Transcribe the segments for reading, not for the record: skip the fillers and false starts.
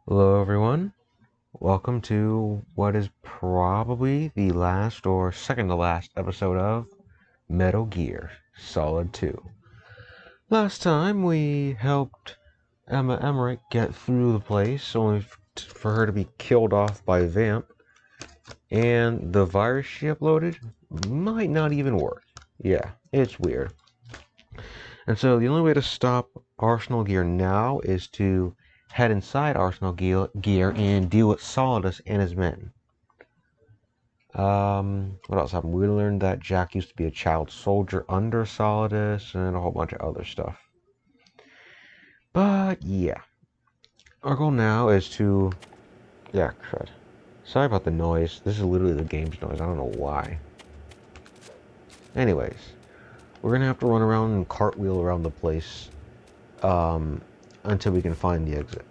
Hello, everyone. Welcome to what is probably the last or second to last episode of Metal Gear Solid 2. Last time we helped Emma Emmerich get through the place, only for her to be killed off by Vamp, and the virus she uploaded might not even work. Yeah, it's weird. And so the only way to stop Arsenal Gear now is to head inside Arsenal Gear and deal with Solidus and his men. What else happened? We learned that Jack used to be a child soldier under Solidus and a whole bunch of other stuff. But yeah, our goal now is to, yeah, crud. Sorry about the noise. This is literally the game's noise. I don't know why. Anyways, we're gonna have to run around and cartwheel around the place until we can find the exit.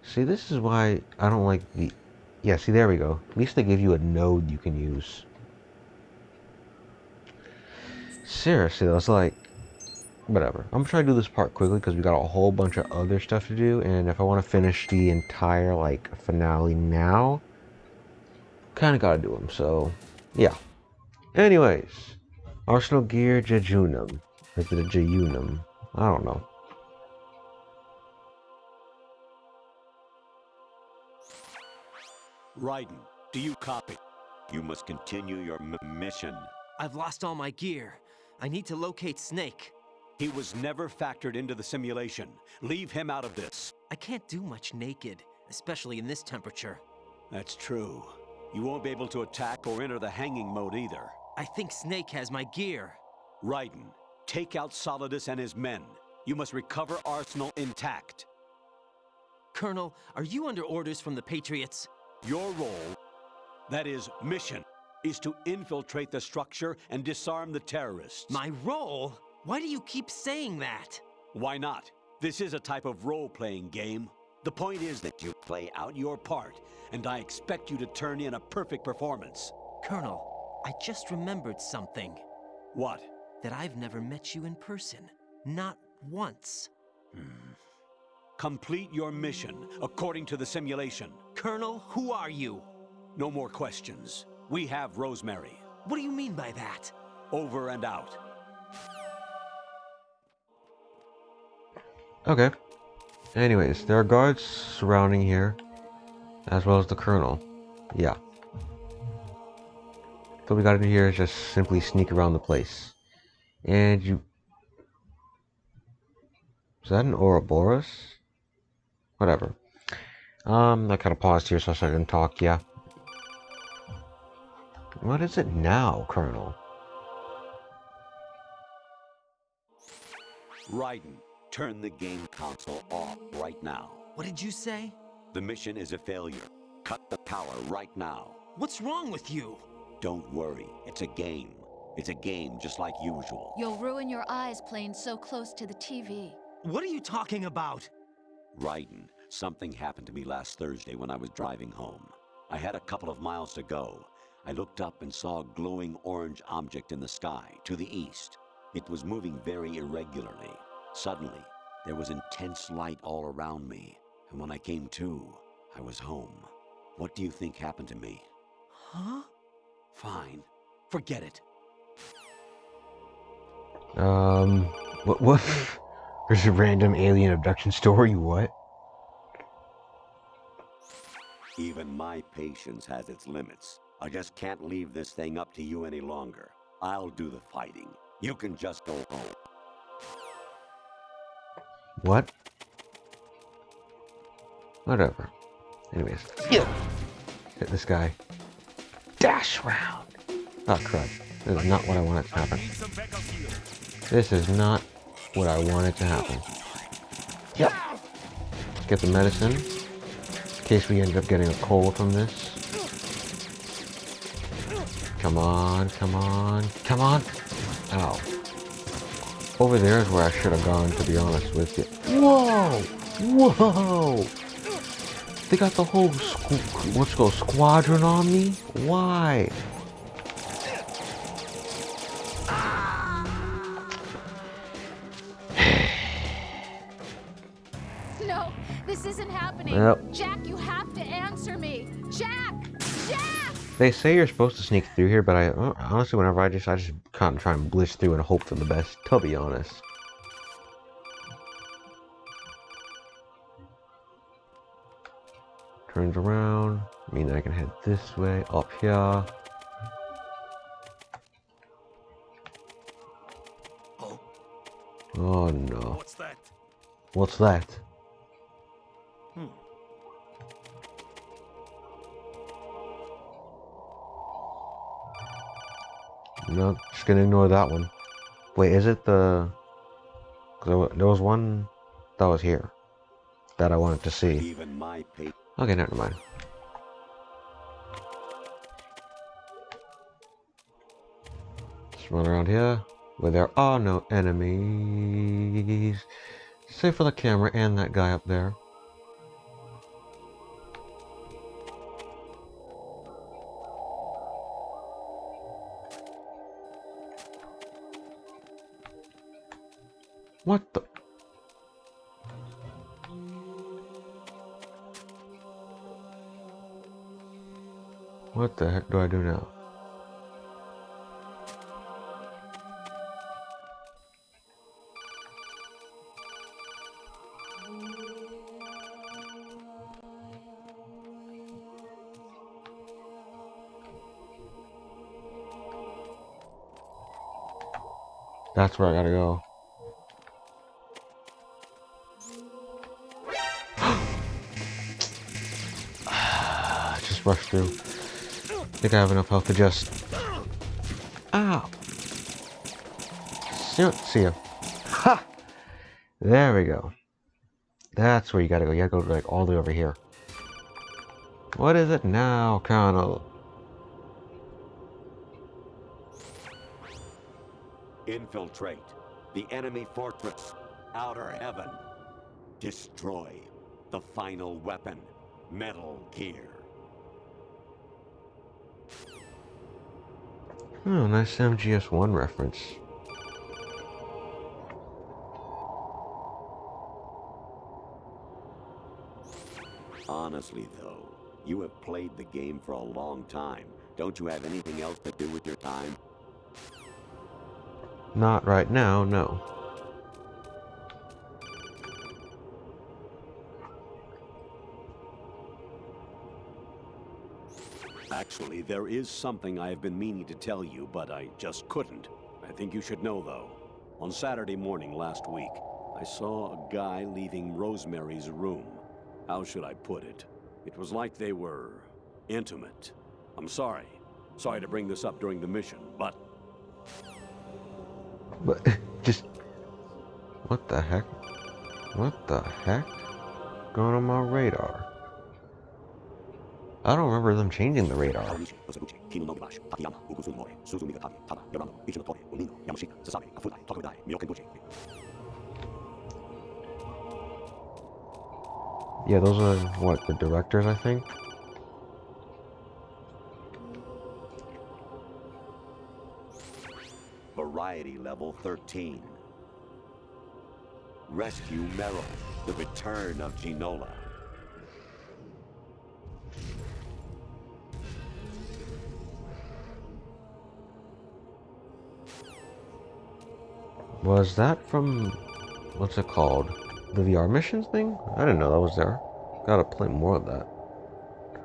See, this is why I don't like the... Yeah, see, there we go. At least they give you a node you can use. Seriously, though, it's like... Whatever. I'm trying to do this part quickly because we got a whole bunch of other stuff to do, and if I want to finish the entire, like, finale now, kind of gotta do them, so... Yeah. Anyways. Arsenal Gear Jejunum. Or is it a Jejunum? I don't know. Raiden, do you copy? You must continue your mission. I've lost all my gear. I need to locate Snake. He was never factored into the simulation. Leave him out of this. I can't do much naked, especially in this temperature. That's true. You won't be able to attack or enter the hanging mode either. I think Snake has my gear. Raiden, take out Solidus and his men. You must recover Arsenal intact. Colonel, are you under orders from the Patriots? Your role, that is, mission, is to infiltrate the structure and disarm the terrorists. My role? Why do you keep saying that? Why not? This is a type of role-playing game. The point is that you play out your part, and I expect you to turn in a perfect performance. Colonel, I just remembered something. What? That I've never met you in person. Not once. Complete your mission according to the simulation. Colonel, who are you? No more questions. We have Rosemary. What do you mean by that? Over and out. Okay. Anyways, there are guards surrounding here, as well as the Colonel. Yeah. So what we gotta do here is just simply sneak around the place. And you... Is that an Ouroboros? Whatever. I kind of paused here so I can talk, yeah. What is it now, Colonel? Raiden, turn the game console off right now. What did you say? The mission is a failure. Cut the power right now. What's wrong with you? Don't worry, it's a game. It's a game just like usual. You'll ruin your eyes playing so close to the TV. What are you talking about? Raiden, something happened to me last Thursday when I was driving home. I had a couple of miles to go. I looked up and saw a glowing orange object in the sky, to the east. It was moving very irregularly. Suddenly, there was intense light all around me, and when I came to, I was home. What do you think happened to me? Huh? Fine. Forget it. What? There's a random alien abduction story, what? Even my patience has its limits. I just can't leave this thing up to you any longer. I'll do the fighting. You can just go home. What? Whatever. Anyways. Hit this guy. Dash round! Oh, crud. This is not what I wanted to happen. This is not what I wanted to happen. Yep. Let's get the medicine. In case we end up getting a cold from this. Come on, come on, come on! Ow. Over there is where I should have gone, to be honest with you. Whoa! Whoa! They got the whole squadron on me? Why? This isn't happening. Yep. Jack, you have to answer me. Jack! Jack! They say you're supposed to sneak through here, but I honestly, whenever I just kind of try and blitz through and hope for the best, to be honest. Turns around, means I can head this way, up here. Oh no. What's that? What's that? No, just gonna ignore that one. Wait, is it the... 'cause there was one that was here that I wanted to see. Even my paper. Okay, never mind. Just run around here where there are no enemies. Save for the camera and that guy up there. What the? What the heck do I do now? That's where I gotta go. Just rush through. I think I have enough health to just... Ow! See ya. Ha! There we go. That's where you gotta go. You gotta go like all the way over here. What is it now, Colonel? Infiltrate the enemy fortress. Outer Heaven. Destroy the final weapon. Metal Gear. Oh, nice MGS1 reference. Honestly, though, you have played the game for a long time. Don't you have anything else to do with your time? Not right now, no. Actually, there is something I have been meaning to tell you, but I just couldn't. I think you should know, though. On Saturday morning last week, I saw a guy leaving Rosemary's room. How should I put it? It was like they were intimate. I'm sorry. Sorry to bring this up during the mission, but... But, just... What the heck? What the heck? Going on my radar? I don't remember them changing the radar. Yeah, those are, what, the directors, I think? Variety level 13. Rescue Meryl, the return of Ginola. Was that from, what's it called? The VR missions thing? I didn't know that was there. Gotta play more of that.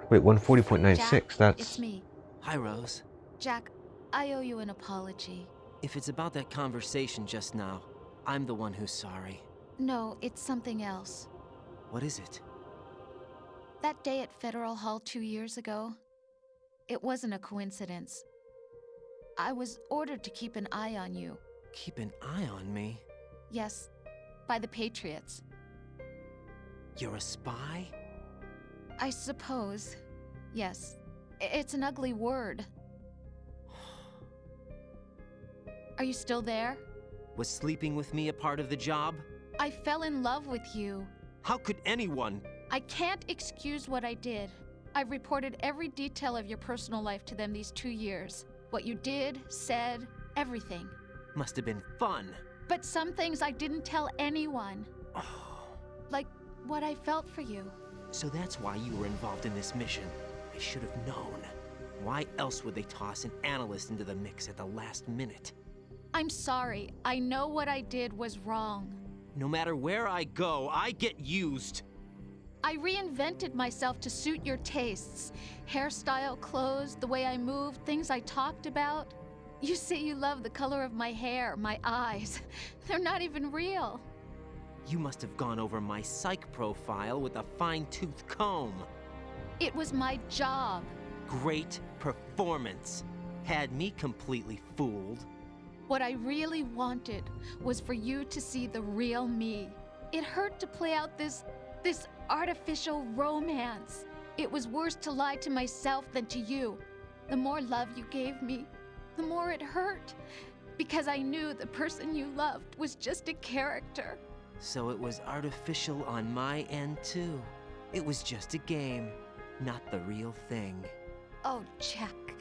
Wait, 140.96, Jack, that's... it's me. Hi, Rose. Jack, I owe you an apology. If it's about that conversation just now, I'm the one who's sorry. No, it's something else. What is it? That day at Federal Hall 2 years ago, it wasn't a coincidence. I was ordered to keep an eye on you. Keep an eye on me? Yes, by the Patriots. You're a spy? I suppose. Yes. It's an ugly word. Are you still there? Was sleeping with me a part of the job? I fell in love with you. How could anyone? I can't excuse what I did. I've reported every detail of your personal life to them these 2 years. What you did, said, everything. Must have been fun. But some things I didn't tell anyone. Like what I felt for you. So that's why you were involved in this mission. I should have known. Why else would they toss an analyst into the mix at the last minute? I'm sorry. I know what I did was wrong. No matter where I go, I get used. I reinvented myself to suit your tastes. Hairstyle, clothes, the way I moved, things I talked about. You say you love the color of my hair, my eyes. They're not even real. You must have gone over my psych profile with a fine-tooth comb. It was my job. Great performance. Had me completely fooled. What I really wanted was for you to see the real me. It hurt to play out this artificial romance. It was worse to lie to myself than to you. The more love you gave me, the more it hurt. Because I knew the person you loved was just a character. So it was artificial on my end too. It was just a game, not the real thing. Oh, Jack.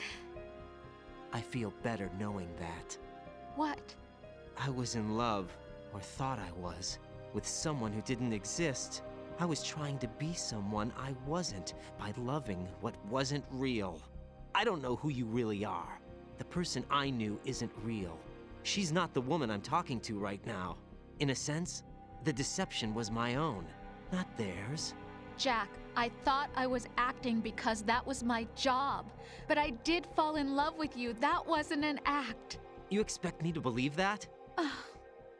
I feel better knowing that. What? I was in love, or thought I was, with someone who didn't exist. I was trying to be someone I wasn't by loving what wasn't real. I don't know who you really are. The person I knew isn't real. She's not the woman I'm talking to right now. In a sense, the deception was my own, not theirs. Jack, I thought I was acting because that was my job. But I did fall in love with you. That wasn't an act. You expect me to believe that?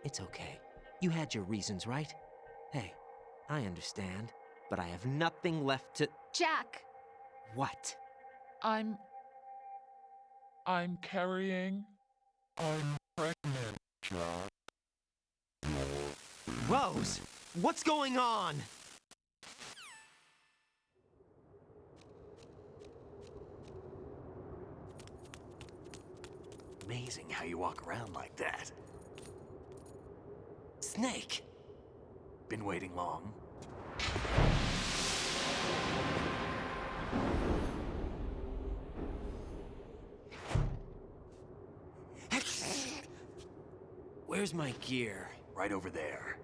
It's okay. You had your reasons, right? Hey, I understand, but I have nothing left to... Jack! What? I'm carrying. I'm pregnant, Jack. Rose! What's going on? Amazing how you walk around like that. Snake! Been waiting long? Where's my gear? Right over there.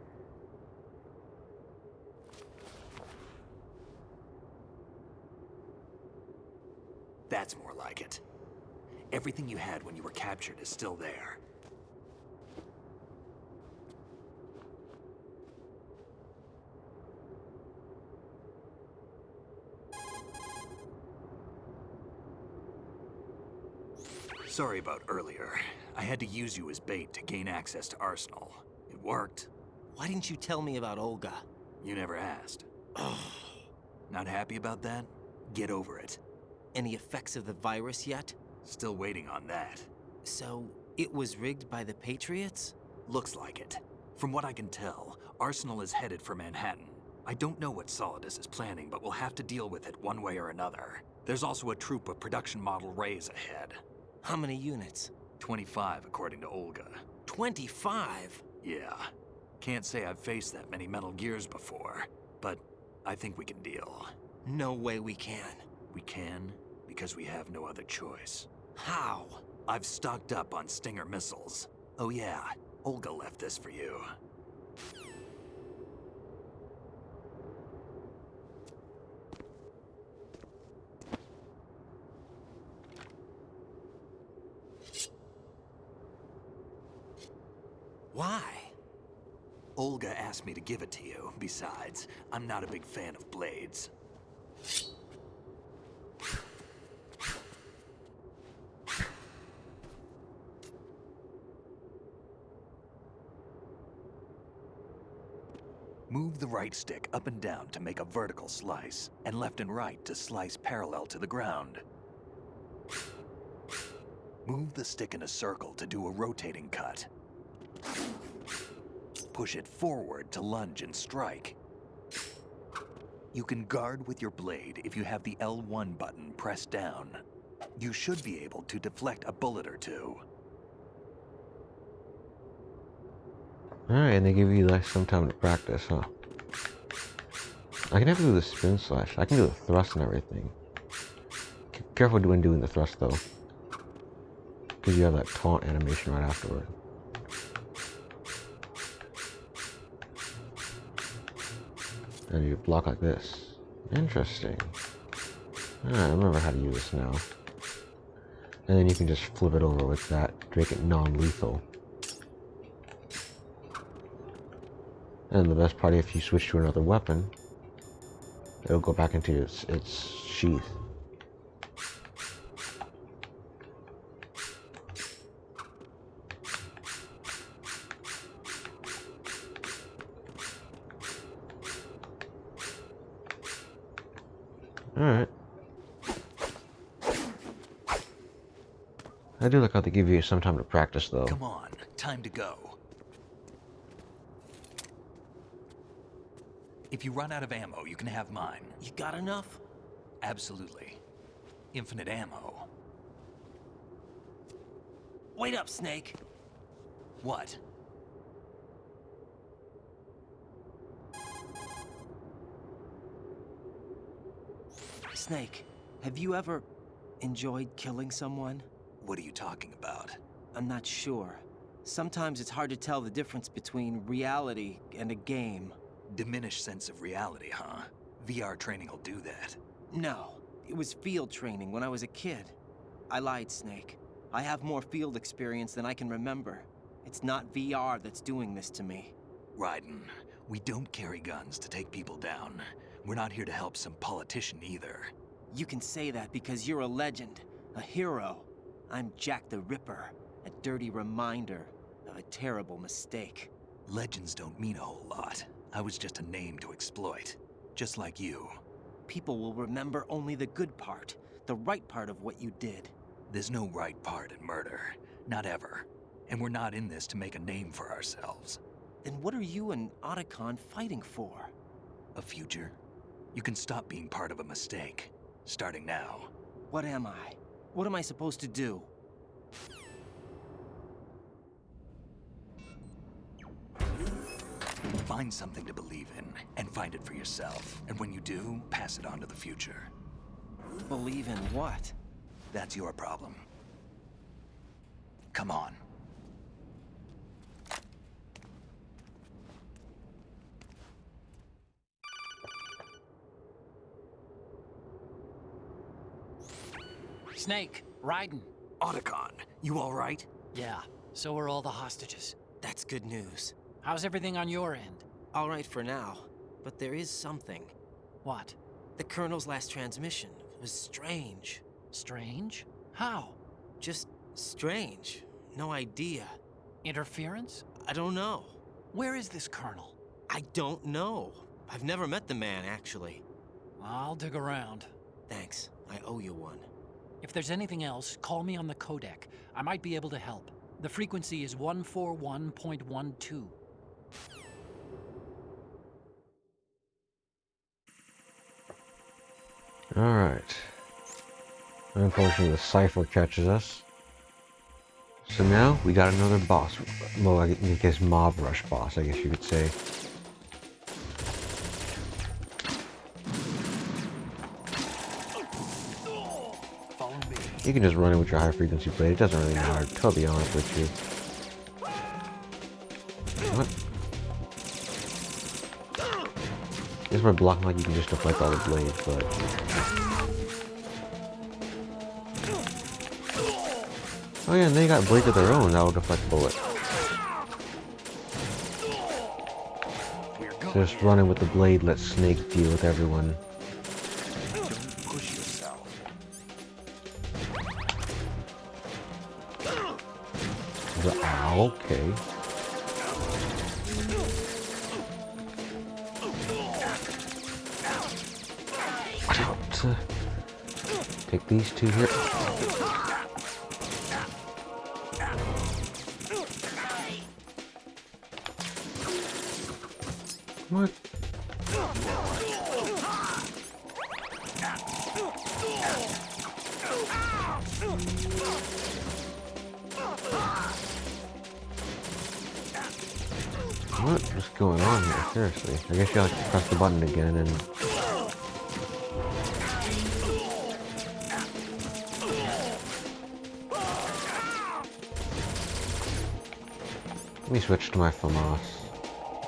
That's more like it. Everything you had when you were captured is still there. Sorry about earlier. I had to use you as bait to gain access to Arsenal. It worked. Why didn't you tell me about Olga? You never asked. Not happy about that? Get over it. Any effects of the virus yet? Still waiting on that. So, it was rigged by the Patriots? Looks like it. From what I can tell, Arsenal is headed for Manhattan. I don't know what Solidus is planning, but we'll have to deal with it one way or another. There's also a troop of production model Rays ahead. How many units? 25, according to Olga. 25? Yeah. Can't say I've faced that many Metal Gears before, but I think we can deal. No way we can. We can, because we have no other choice. How? I've stocked up on Stinger missiles. Oh yeah, Olga left this for you. Why? Olga asked me to give it to you. Besides, I'm not a big fan of blades. Move the right stick up and down to make a vertical slice, and left and right to slice parallel to the ground. Move the stick in a circle to do a rotating cut. Push it forward to lunge and strike. You can guard with your blade if you have the L1 button pressed down. You should be able to deflect a bullet or two. Alright, and they give you like some time to practice, huh? I can never do the spin slash. I can do the thrust and everything. Careful when doing the thrust though, because you have that taunt animation right afterward. And you block like this. Interesting. I remember how to use this now. And then you can just flip it over with that to make it non-lethal. And the best part, if you switch to another weapon, it'll go back into its sheath. Alright. I do like how they give you some time to practice, though. Come on, time to go. If you run out of ammo, you can have mine. You got enough? Absolutely. Infinite ammo. Wait up, Snake. What? Snake, have you ever enjoyed killing someone? What are you talking about? I'm not sure. Sometimes it's hard to tell the difference between reality and a game. Diminished sense of reality, huh? VR training will do that. No, it was field training when I was a kid. I lied, Snake. I have more field experience than I can remember. It's not VR that's doing this to me. Raiden, we don't carry guns to take people down. We're not here to help some politician either. You can say that because you're a legend, a hero. I'm Jack the Ripper, a dirty reminder of a terrible mistake. Legends don't mean a whole lot. I was just a name to exploit, just like you. People will remember only the good part, the right part of what you did. There's no right part in murder. Not ever. And we're not in this to make a name for ourselves. Then what are you and Otacon fighting for? A future? You can stop being part of a mistake. Starting now. What am I? What am I supposed to do? Find something to believe in, and find it for yourself. And when you do, pass it on to the future. Believe in what? That's your problem. Come on. Snake, Raiden. Otacon, you all right? Yeah, so are all the hostages. That's good news. How's everything on your end? All right for now, but there is something. What? The Colonel's last transmission was strange. Strange? How? Just strange. No idea. Interference? I don't know. Where is this Colonel? I don't know. I've never met the man, actually. I'll dig around. Thanks. I owe you one. If there's anything else, call me on the codec. I might be able to help. The frequency is 141.12. Alright. Unfortunately, the Cypher catches us. So now, we got another boss. Well, I guess mob rush boss, I guess you could say. Follow me. You can just run it with your high frequency blade. It doesn't really matter, to be honest with you. What? I guess by blocking like you can just deflect all the blades, but... Oh yeah, and they got blades of their own that will deflect bullets. Just running with the blade lets Snake deal with everyone. Don't push yourself. Ow, okay. Out. Take these two here. What? What is going on here? Seriously. I guess you have to press the button again and... Let me switch to my FAMAS.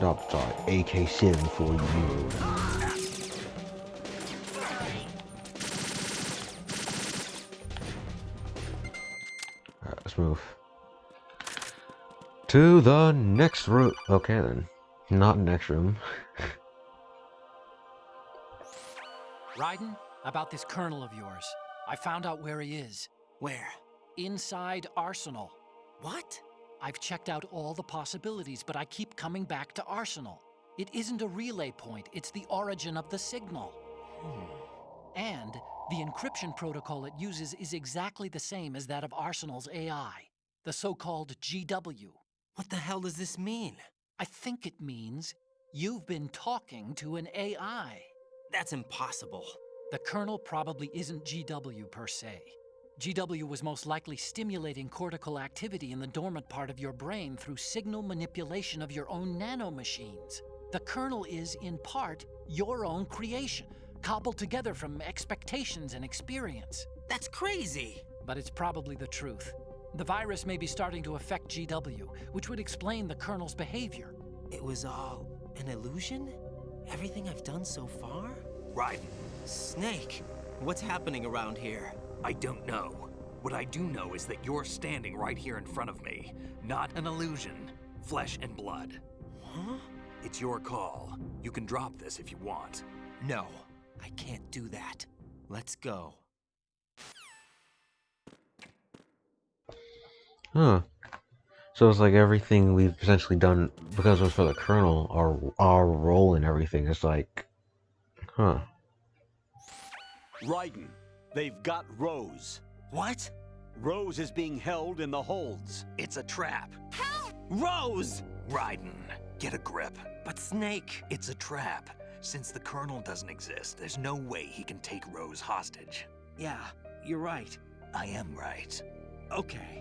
No, sorry, AK-7 for you. Alright, let's move. To the next room. Okay then. Not next room. Raiden, about this colonel of yours. I found out where he is. Where? Inside Arsenal. What? I've checked out all the possibilities, but I keep coming back to Arsenal. It isn't a relay point, it's the origin of the signal. And the encryption protocol it uses is exactly the same as that of Arsenal's AI, the so-called GW. What the hell does this mean? I think it means you've been talking to an AI. That's impossible. The kernel probably isn't GW per se. GW was most likely stimulating cortical activity in the dormant part of your brain through signal manipulation of your own nanomachines. The kernel is, in part, your own creation, cobbled together from expectations and experience. That's crazy. But it's probably the truth. The virus may be starting to affect GW, which would explain the kernel's behavior. It was all an illusion? Everything I've done so far? Raiden, Snake, what's happening around here? I don't know. What I do know is that you're standing right here in front of me. Not an illusion. Flesh and blood. Huh? It's your call. You can drop this if you want. No, I can't do that. Let's go. Huh. So it's like everything we've essentially done, because it was for the Colonel, our role in everything is like, huh. Raiden, they've got Rose. What? Rose is being held in the holds. It's a trap. Rose! Raiden, get a grip. But Snake... It's a trap. Since the Colonel doesn't exist, there's no way he can take Rose hostage. Yeah, you're right. I am right. Okay.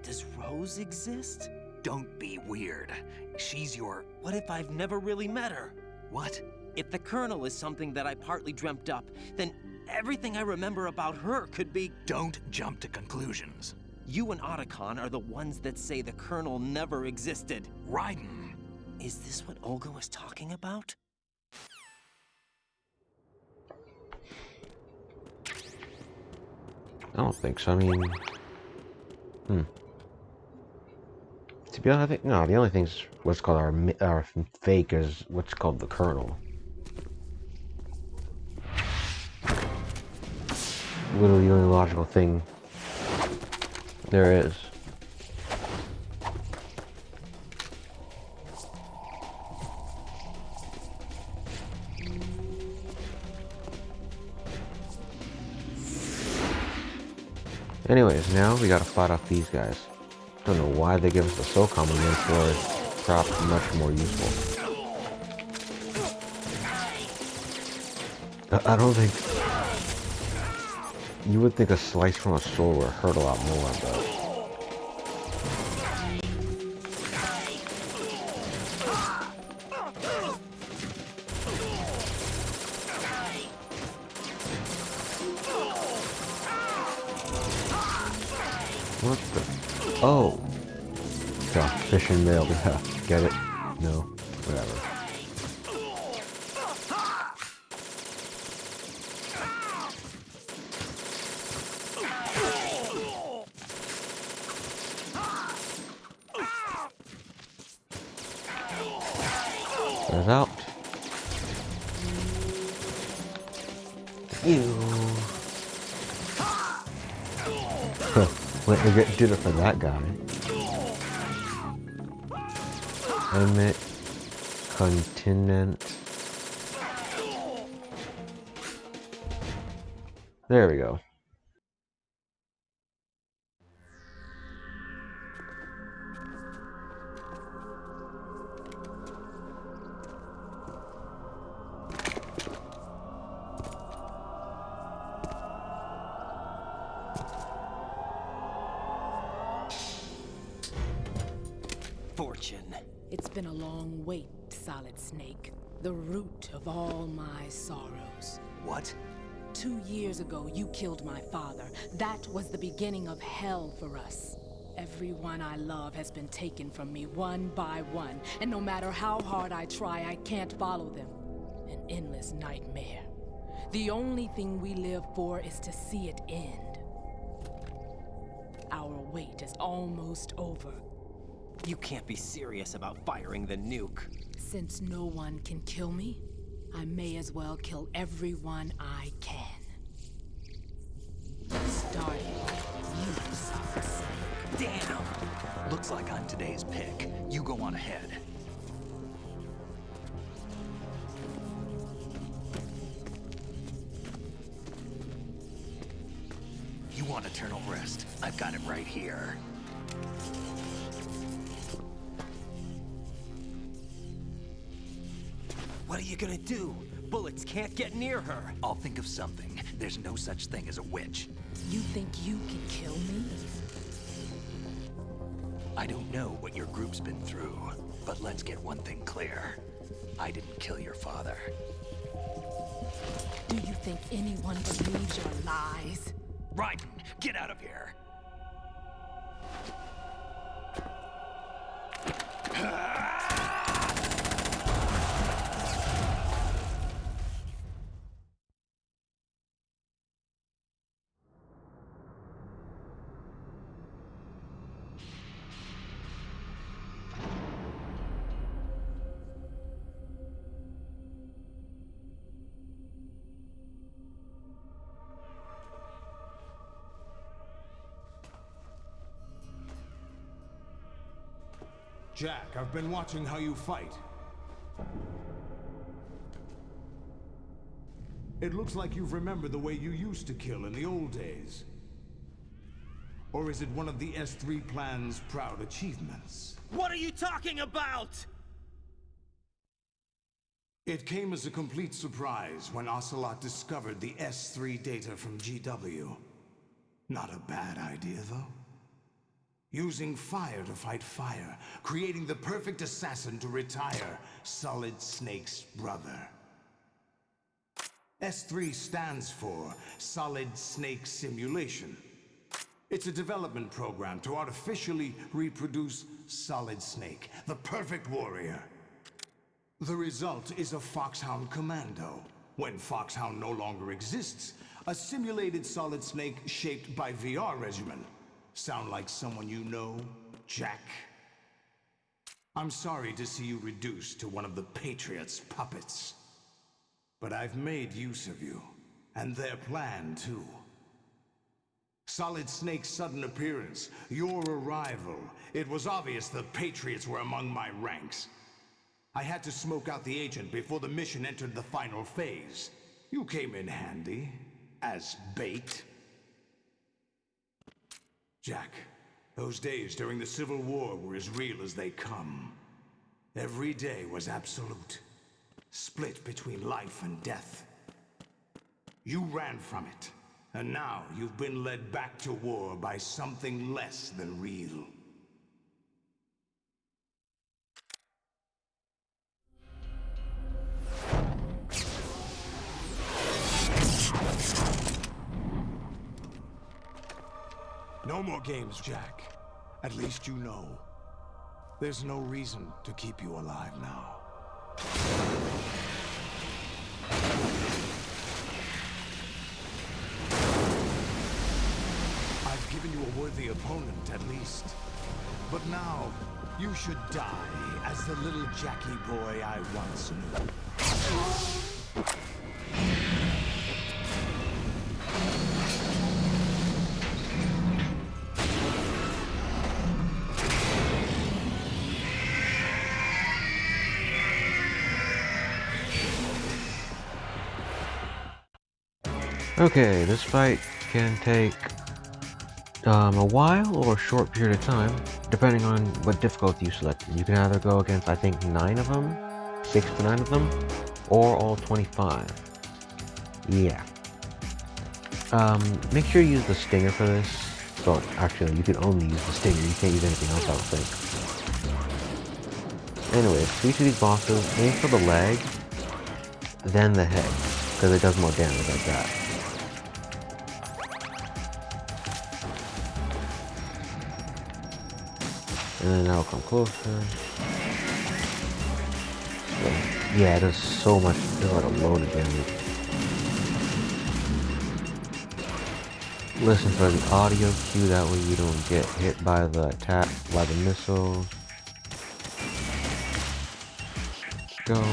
Does Rose exist? Don't be weird. She's your... What if I've never really met her? What? If the Colonel is something that I partly dreamt up, then everything I remember about her could be... Don't jump to conclusions. You and Otacon are the ones that say the Colonel never existed. Raiden! Is this what Olga was talking about? I don't think so. I mean, to be honest, I think no. The only thing's what's called our fake is what's called the Colonel. Literally the only logical thing there is. Anyways, now we gotta fight off these guys. Don't know why they give us the SOCOM again for it's perhaps much more useful. I don't think... You would think a slice from a sword would hurt a lot more, but... What the... Oh! Got fish and mail, yeah. Get it? No? Whatever. There's out. Ew. Wait, we did it for that guy. Emmet Continent. There we go. Fortune. It's been a long wait, Solid Snake. The root of all my sorrows. What? 2 years ago, you killed my father. That was the beginning of hell for us. Everyone I love has been taken from me one by one, and no matter how hard I try, I can't follow them. An endless nightmare. The only thing we live for is to see it end. Our wait is almost over. You can't be serious about firing the nuke. Since no one can kill me, I may as well kill everyone I can. Starting with you, Solid Snake. Damn! Looks like I'm today's pick. You go on ahead. You want eternal rest? I've got it right here. What are you gonna do? Bullets can't get near her. I'll think of something. There's no such thing as a witch. You think you can kill me? I don't know what your group's been through, but let's get one thing clear. I didn't kill your father. Do you think anyone believes your lies? Raiden, get out of here! Jack, I've been watching how you fight. It looks like you've remembered the way you used to kill in the old days. Or is it one of the S3 plan's proud achievements? What are you talking about? It came as a complete surprise when Ocelot discovered the S3 data from GW. Not a bad idea, though. Using fire to fight fire, creating the perfect assassin to retire Solid Snake's brother. S3 stands for Solid Snake Simulation. It's a development program to artificially reproduce Solid Snake, the perfect warrior. The result is a Foxhound Commando. When Foxhound no longer exists, a simulated Solid Snake shaped by VR regimen. Sound like someone you know, Jack? I'm sorry to see you reduced to one of the Patriots' puppets. But I've made use of you, and their plan too. Solid Snake's sudden appearance, your arrival, it was obvious the Patriots were among my ranks. I had to smoke out the agent before the mission entered the final phase. You came in handy, as bait. Jack, those days during the Civil War were as real as they come. Every day was absolute, split between life and death. You ran from it, and now you've been led back to war by something less than real. No more games, Jack. At least you know. There's no reason to keep you alive now. I've given you a worthy opponent, at least. But now, you should die as the little Jackie boy I once knew. Okay, this fight can take a while or a short period of time, depending on what difficulty you select. You can either go against, I think, 9 of them, 6 to 9 of them, or all 25. Yeah. Make sure you use the stinger for this. Well, actually, you can only use the stinger. You can't use anything else, I would think. Anyways, for each of these bosses, aim for the leg, then the head, because it does more damage like that. And then I'll come closer. So, yeah, it does so much. Feel like a load of damage. Listen for the audio cue, that way you don't get hit by the attack, by the missiles. Go.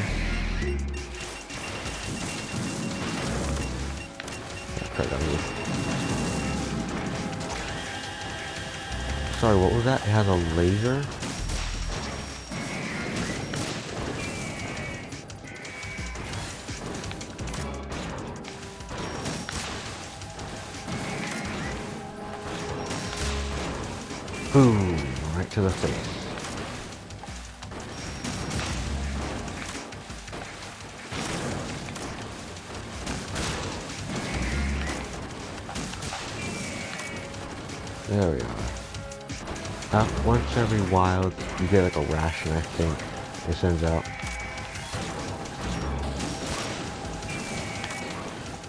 Sorry, what was that? It has a laser? Boom! Right to the face. There we are. Once every wild, you get like a ration, I think, it sends out.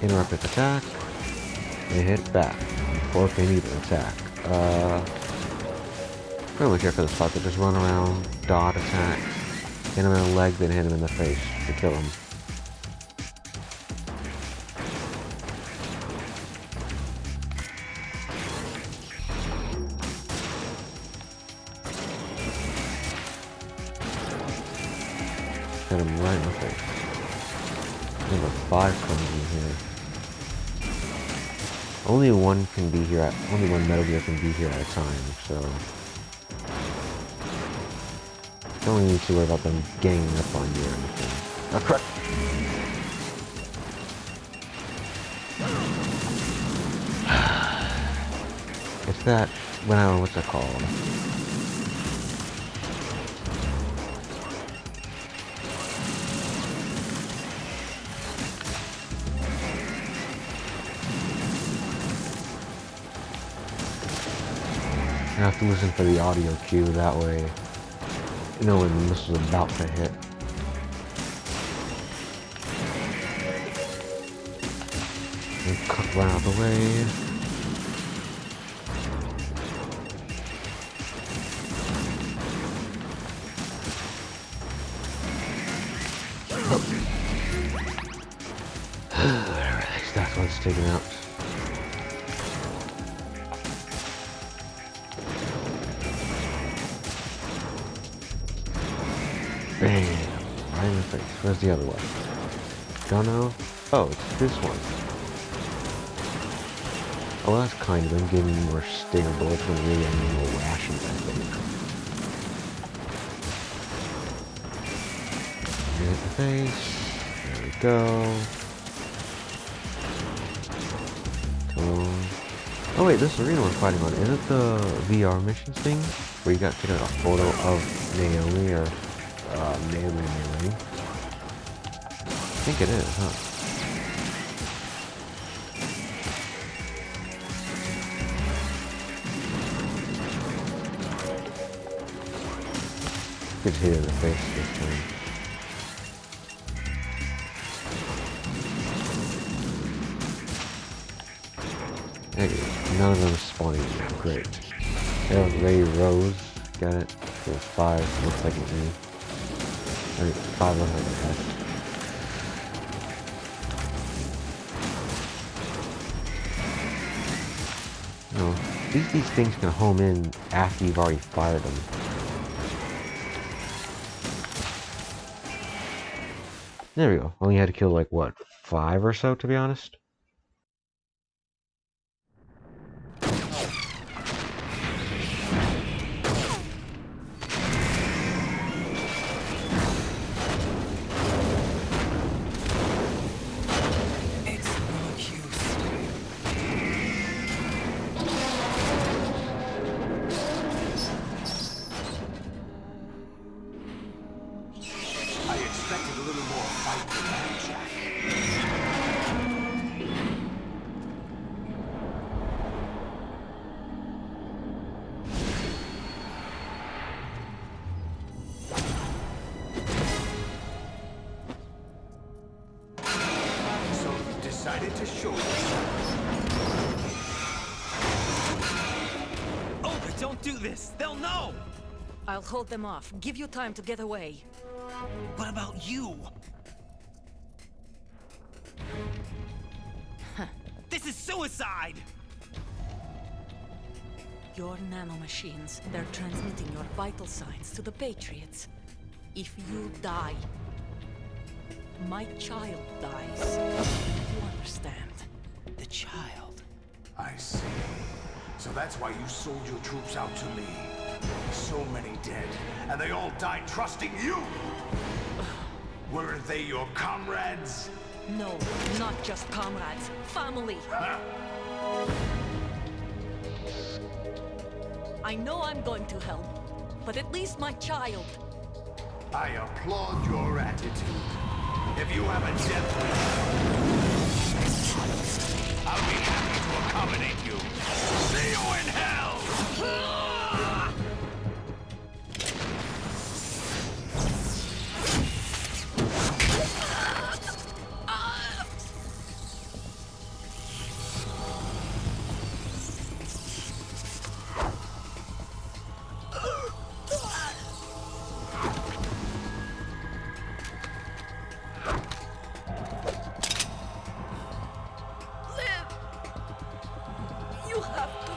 Interrupt its attack, and hit back, or if they need an attack. Pretty much here for the spot that just run around, dot attack, hit him in the leg, then hit him in the face to kill him. Hit him right in the face. Number 5 comes in here. Only one Metal Gear can be here at a time, so don't really need to worry about them ganging up on you or anything. Oh crap! It's that, when I don't know what's it called. I have to listen for the audio cue, that way you know when the missile's about to hit. And cut right out the way. That's what's taken out. Bam! Right in the face. Where's the other one? Don't know. Oh, it's this one. Oh, that's kind of them giving me more stinger bullets when really I need more rations, I think. Hit the face. There we go. Oh wait, this arena we're fighting on, is it the VR missions thing? Where you got to take a photo of Naomi or Naomi. I think it is, huh? Just hit it in the face this time. There you go. None of them are spawning yet. Great. There's Ray Rose. Got it. There's 5. Looks like it's me. I mean, 5 looks like it. No. These things can home in after you've already fired them. There we go. Only had to kill like, what, 5 or so, to be honest? To show Oh, but don't do this! They'll know! I'll hold them off. Give you time to get away. What about you? This is suicide! Your nanomachines, they're transmitting your vital signs to the Patriots. If you die, my child dies. You understand? The child. I see. So that's why you sold your troops out to me. So many dead, and they all died trusting you! Weren't they your comrades? No, not just comrades. Family. Huh? I know I'm going to hell, but at least my child. I applaud your attitude. If you have a death wish, I'll be happy to accommodate you. See you in hell! You have to.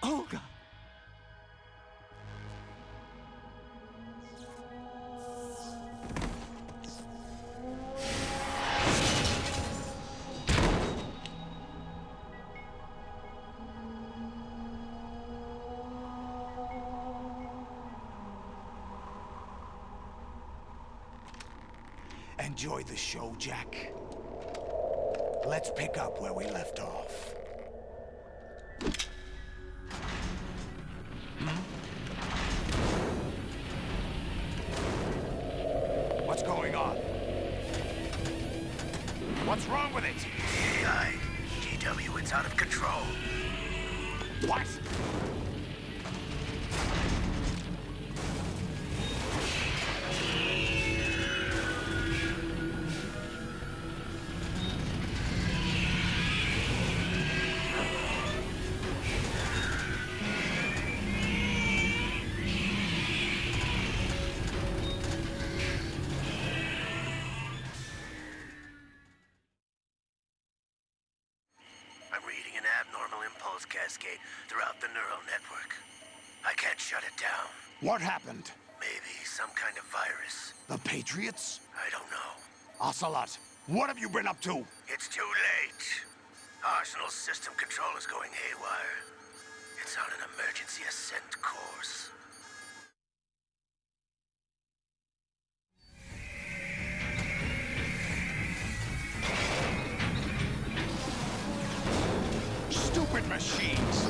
Olga! Enjoy the show, Jack. Let's pick up where we left off. What's going on? What's wrong with it? AI, GW, it's out of control. What? I'm reading an abnormal impulse cascade throughout the neural network. I can't shut it down. What happened? Maybe some kind of virus. The Patriots? I don't know. Ocelot, what have you been up to? It's too late. Arsenal's system control is going haywire. It's on an emergency ascent course. Stupid machines!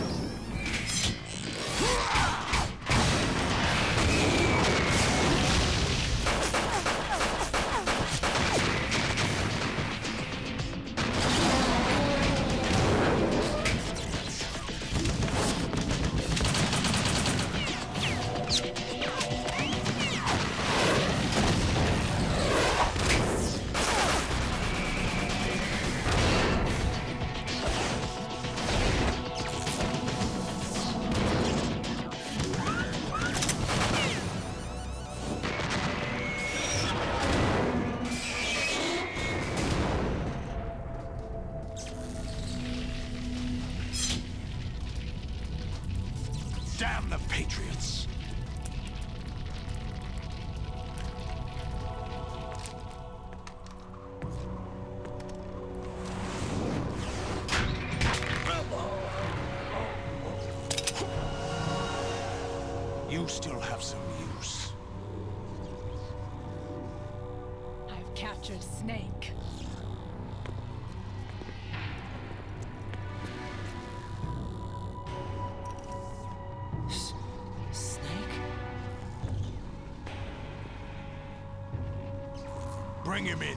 Damn the Patriots! You still have some use. I've captured Snake. Snake? Bring him in.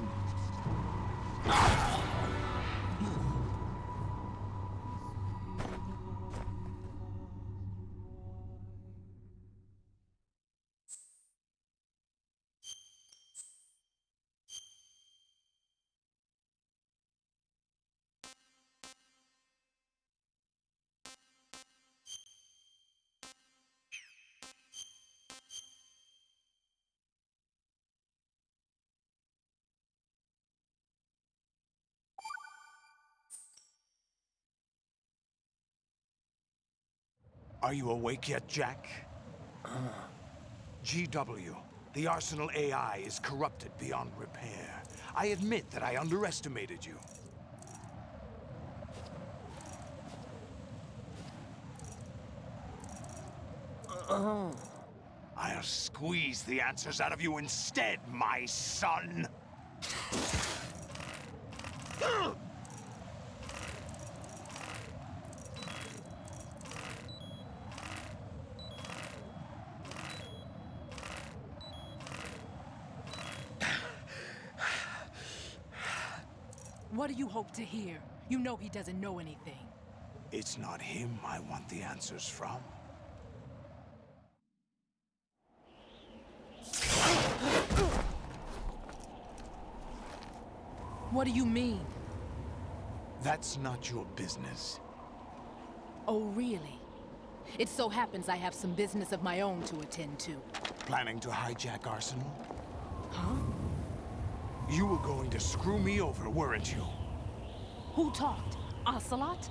Are you awake yet, Jack? GW, the Arsenal AI is corrupted beyond repair. I admit that I underestimated you. I'll squeeze the answers out of you instead, my son! What do you hope to hear? You know he doesn't know anything. It's not him I want the answers from. What do you mean? That's not your business. Oh, really? It so happens I have some business of my own to attend to. Planning to hijack Arsenal? Huh? You were going to screw me over, weren't you? Who talked? Ocelot?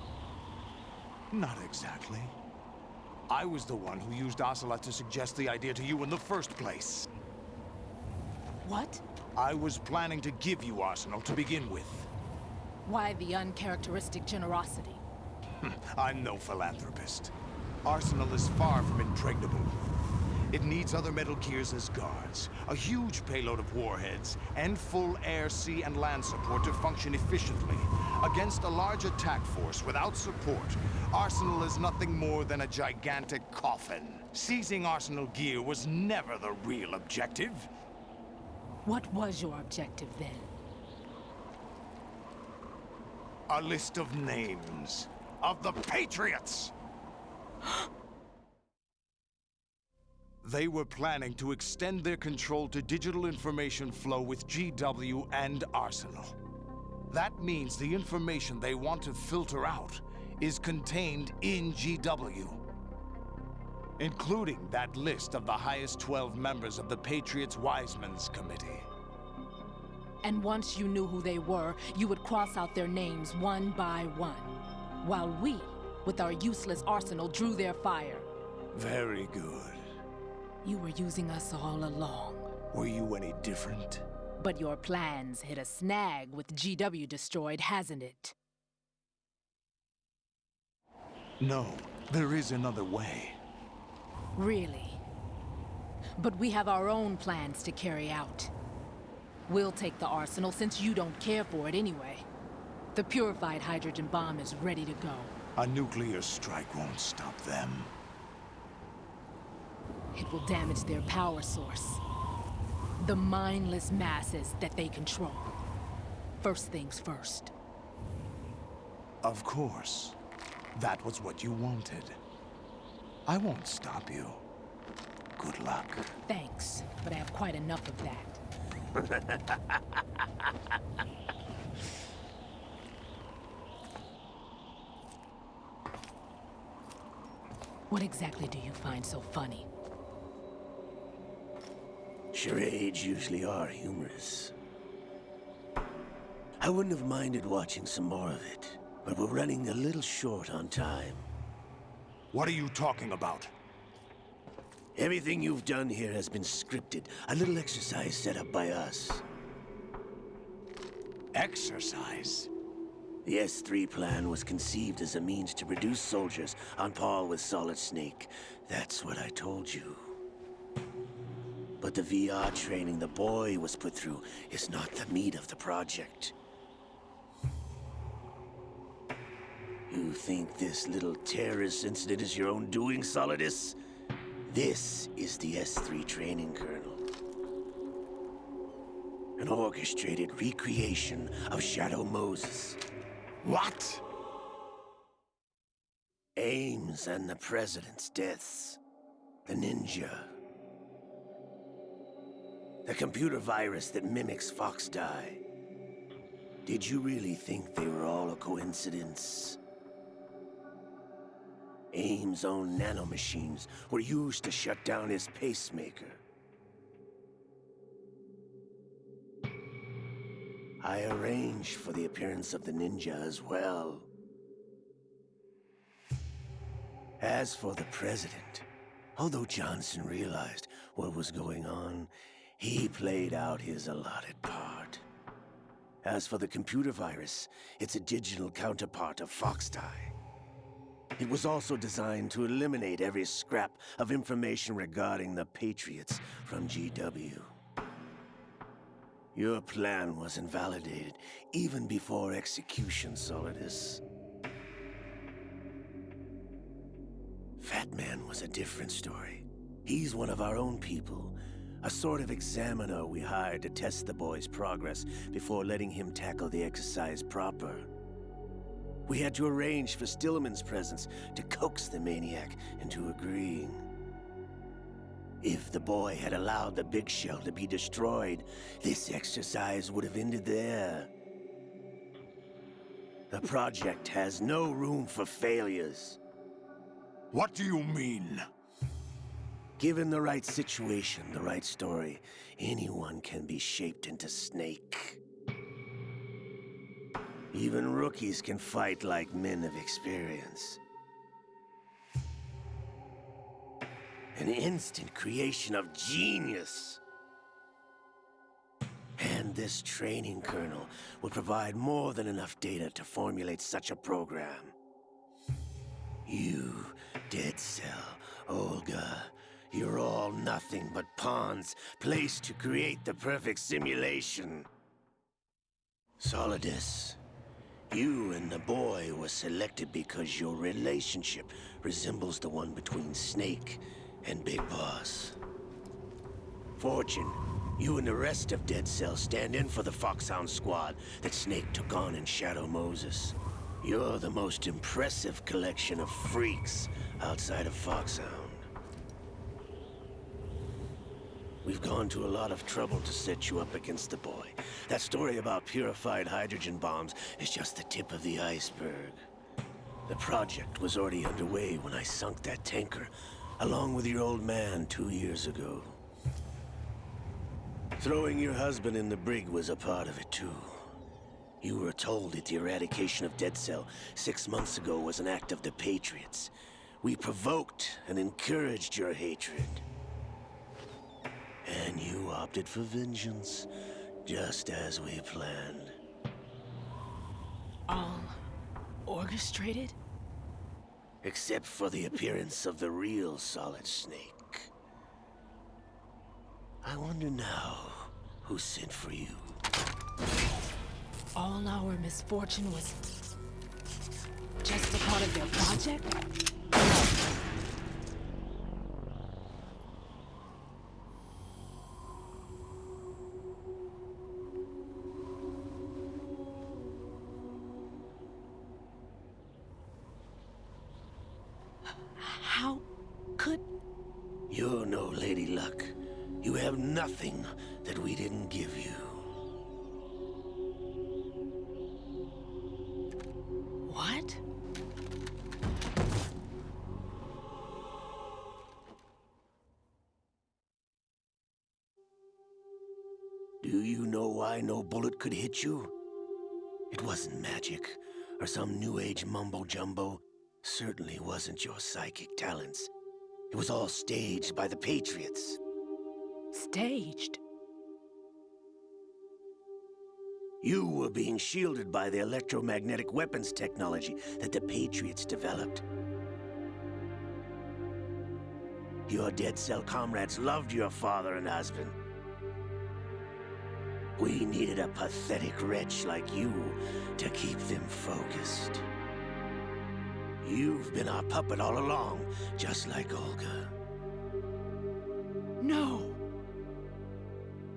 Not exactly. I was the one who used Ocelot to suggest the idea to you in the first place. What? I was planning to give you Arsenal to begin with. Why the uncharacteristic generosity? I'm no philanthropist. Arsenal is far from impregnable. It needs other Metal Gears as guards, a huge payload of warheads, and full air, sea, and land support to function efficiently. Against a large attack force without support, Arsenal is nothing more than a gigantic coffin. Seizing Arsenal gear was never the real objective. What was your objective then? A list of names of the Patriots! They were planning to extend their control to digital information flow with GW and Arsenal. That means the information they want to filter out is contained in GW, including that list of the highest 12 members of the Patriots Wiseman's Committee. And once you knew who they were, you would cross out their names one by one, while we, with our useless arsenal, drew their fire. Very good. You were using us all along. Were you any different? But your plans hit a snag with GW destroyed, hasn't it? No, there is another way. Really? But we have our own plans to carry out. We'll take the arsenal since you don't care for it anyway. The purified hydrogen bomb is ready to go. A nuclear strike won't stop them. It will damage their power source. The mindless masses that they control. First things first. Of course. That was what you wanted. I won't stop you. Good luck. Thanks, but I have quite enough of that. What exactly do you find so funny? Charades usually are humorous. I wouldn't have minded watching some more of it, but we're running a little short on time. What are you talking about? Everything you've done here has been scripted. A little exercise set up by us. Exercise? The S3 plan was conceived as a means to produce soldiers on par with Solid Snake. That's what I told you. But the VR training the boy was put through is not the meat of the project. You think this little terrorist incident is your own doing, Solidus? This is the S3 training kernel. An orchestrated recreation of Shadow Moses. What? Ames and the President's deaths. The ninja. The computer virus that mimics Foxdie. Did you really think they were all a coincidence? Ames' own nanomachines were used to shut down his pacemaker. I arranged for the appearance of the ninja as well. As for the president, although Johnson realized what was going on, he played out his allotted part. As for the computer virus, it's a digital counterpart of Foxtie. It was also designed to eliminate every scrap of information regarding the Patriots from GW. Your plan was invalidated even before execution, Solidus. Fat Man was a different story. He's one of our own people, a sort of examiner we hired to test the boy's progress before letting him tackle the exercise proper. We had to arrange for Stillman's presence to coax the maniac into agreeing. If the boy had allowed the big shell to be destroyed, this exercise would have ended there. The project has no room for failures. What do you mean? Given the right situation, the right story, anyone can be shaped into Snake. Even rookies can fight like men of experience. An instant creation of genius. And this training kernel would provide more than enough data to formulate such a program. You, Dead Cell, Olga, you're all nothing but pawns placed to create the perfect simulation. Solidus, you and the boy were selected because your relationship resembles the one between Snake and Big Boss. Fortune, you and the rest of Dead Cell stand in for the Foxhound squad that Snake took on in Shadow Moses. You're the most impressive collection of freaks outside of Foxhound. We've gone to a lot of trouble to set you up against the boy. That story about purified hydrogen bombs is just the tip of the iceberg. The project was already underway when I sunk that tanker, along with your old man 2 years ago. Throwing your husband in the brig was a part of it too. You were told that the eradication of Dead Cell 6 months ago was an act of the Patriots. We provoked and encouraged your hatred. And you opted for vengeance, just as we planned. All orchestrated? Except for the appearance of the real Solid Snake. I wonder now who sent for you. All our misfortune was just a part of their project? How could... You're no Lady Luck. You have nothing that we didn't give you. What? Do you know why no bullet could hit you? It wasn't magic, or some new age mumbo-jumbo. Certainly wasn't your psychic talents. It was all staged by the Patriots. Staged? You were being shielded by the electromagnetic weapons technology that the Patriots developed. Your Dead Cell comrades loved your father and husband. We needed a pathetic wretch like you to keep them focused. You've been our puppet all along, just like Olga. No!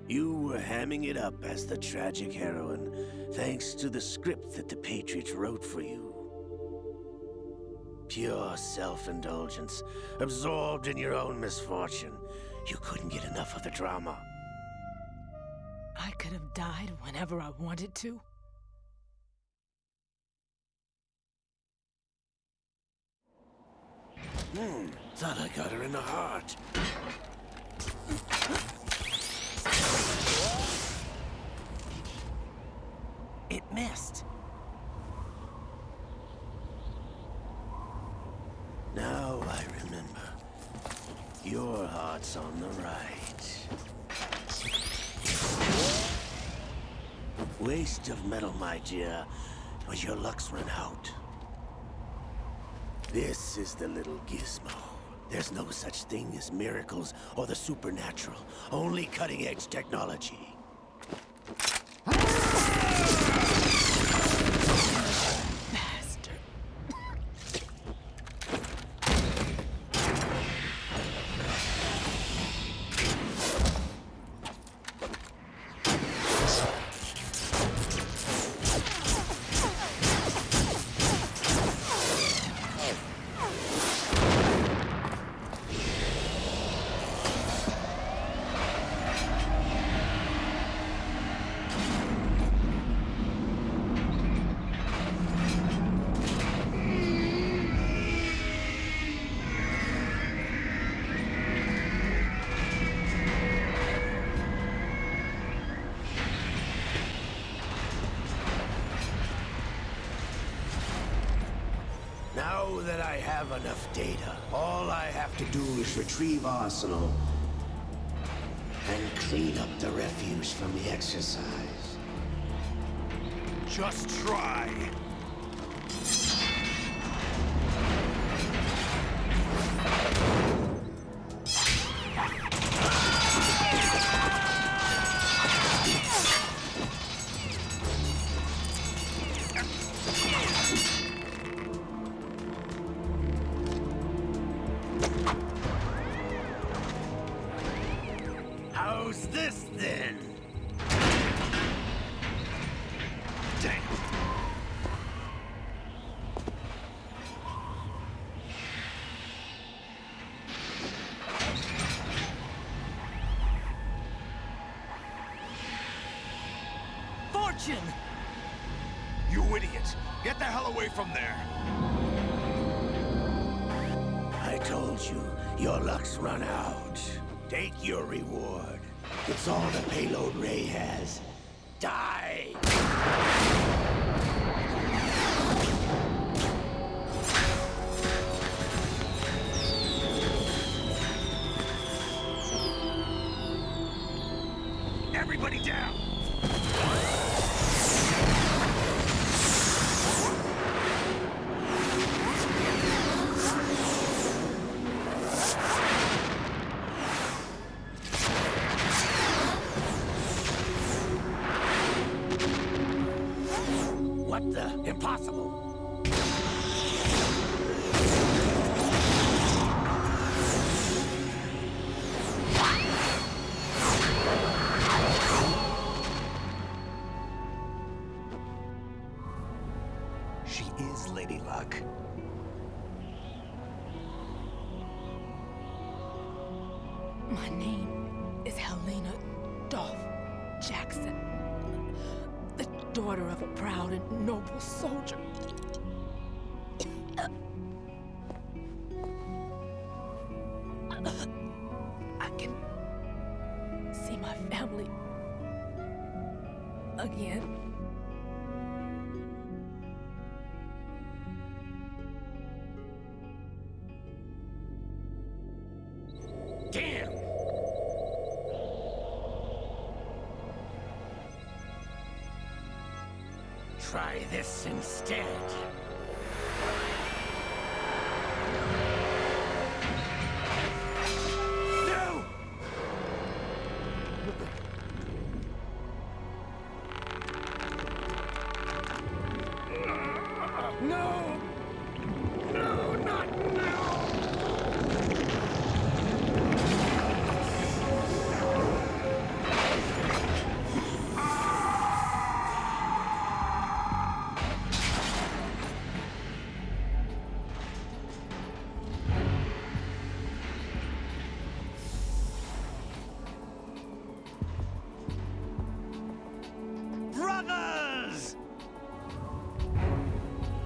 You were hamming it up as the tragic heroine, thanks to the script that the Patriots wrote for you. Pure self-indulgence, absorbed in your own misfortune. You couldn't get enough of the drama. I could have died whenever I wanted to. Thought I got her in the heart. It missed. Now I remember. Your heart's on the right. Waste of metal, my dear, but your luck's run out. This is the little gizmo. There's no such thing as miracles or the supernatural, only cutting-edge technology. Now that I have enough data, all I have to do is retrieve Arsenal and clean up the refuse from the exercise. Just try. How's this then? Damn. Fortune! You idiot! Get the hell away from there! I told you, your luck's run out. Take your reward. It's all the payload Ray has. Die! Everybody down! What the? Impossible! She is Lady Luck. My name is Helena Dolph Jackson, the daughter of a proud and noble soldier. I can see my family again. Damn! Try this instead. No! No! No, not now! Brothers!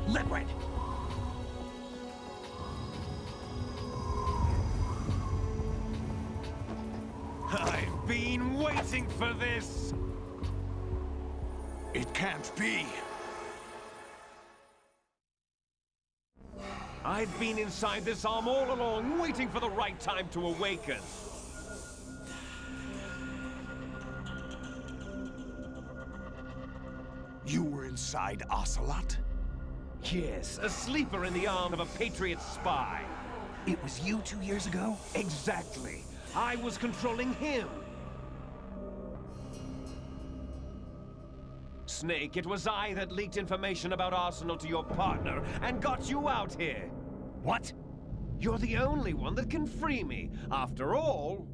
Liquid! I've been waiting for this! It can't be. I've been inside this arm all along, waiting for the right time to awaken. You were inside Ocelot? Yes, a sleeper in the arm of a Patriot spy. It was you 2 years ago? Exactly. I was controlling him. Snake, it was I that leaked information about Arsenal to your partner and got you out here. What? You're the only one that can free me. After all...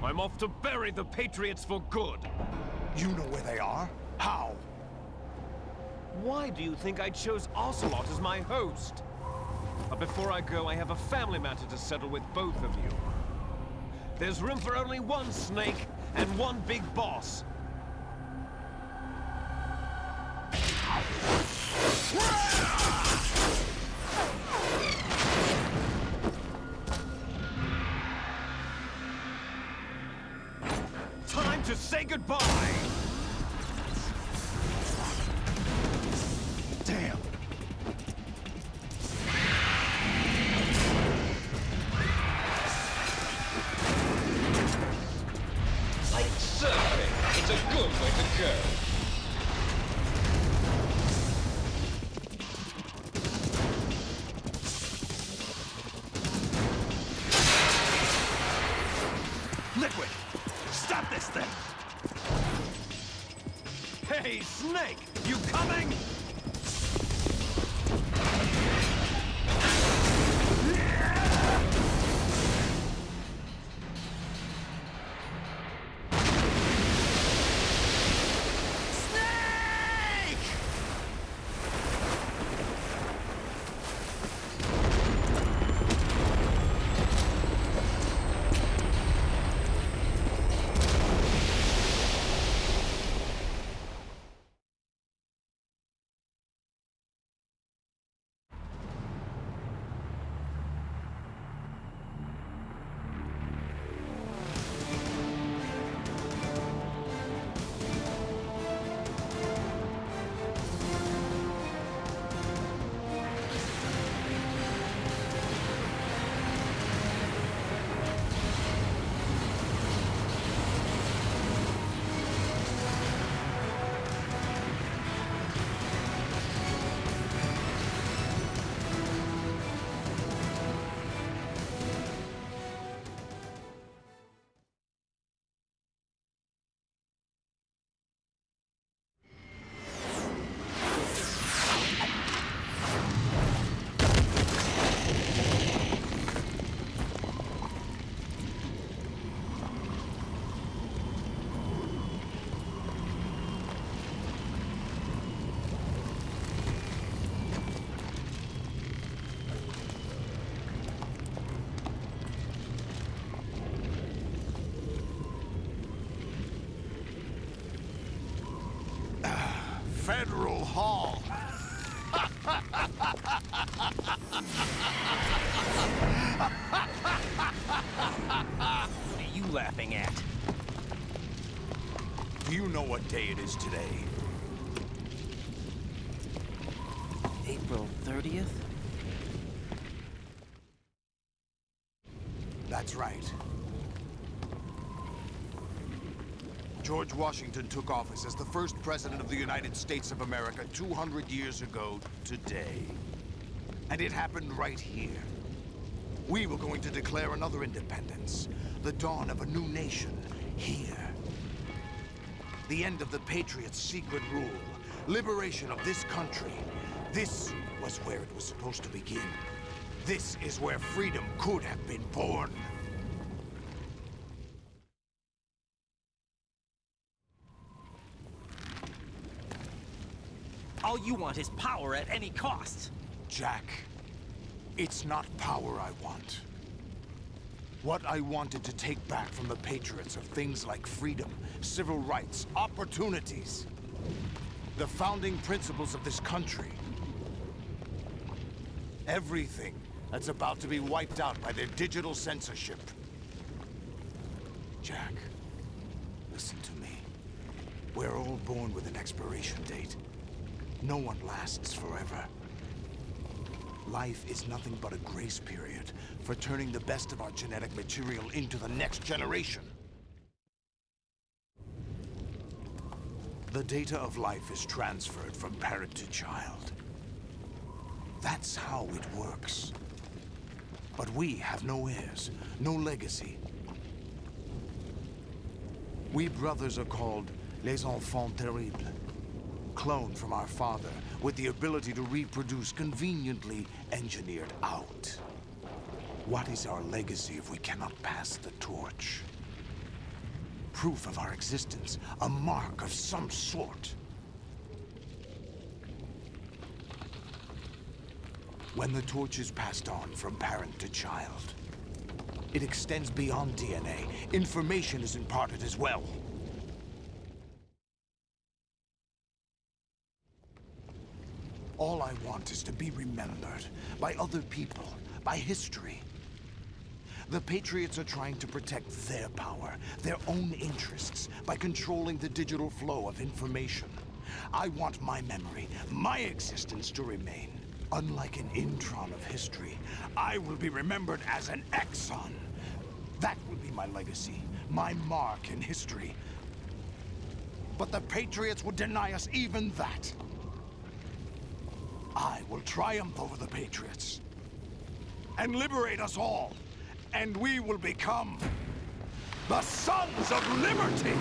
I'm off to bury the Patriots for good. You know where they are? How? Why do you think I chose Ocelot as my host? But before I go, I have a family matter to settle with both of you. There's room for only one Snake and one big boss. Time to say goodbye! Damn! Like surfing, it's a good way to go. Liquid! Stop this thing! Hey, Snake! You coming? Federal Hall. What are you laughing at? Do you know what day it is today? April 30th? That's right. George Washington took office as the first president of the United States of America 200 years ago today. And it happened right here. We were going to declare another independence, the dawn of a new nation, here. The end of the Patriots' secret rule, liberation of this country. This was where it was supposed to begin. This is where freedom could have been born. All you want is power at any cost. Jack, it's not power I want. What I wanted to take back from the Patriots are things like freedom, civil rights, opportunities. The founding principles of this country. Everything that's about to be wiped out by their digital censorship. Jack, listen to me. We're all born with an expiration date. No one lasts forever. Life is nothing but a grace period for turning the best of our genetic material into the next generation. The data of life is transferred from parent to child. That's how it works. But we have no heirs, no legacy. We brothers are called les enfants terribles, cloned from our father with the ability to reproduce conveniently engineered out. What is our legacy if we cannot pass the torch? Proof of our existence, a mark of some sort. When the torch is passed on from parent to child, it extends beyond DNA. Information is imparted as well. All I want is to be remembered by other people, by history. The Patriots are trying to protect their power, their own interests, by controlling the digital flow of information. I want my memory, my existence to remain. Unlike an intron of history, I will be remembered as an exon. That will be my legacy, my mark in history. But the Patriots would deny us even that. I will triumph over the Patriots and liberate us all, and we will become the Sons of Liberty!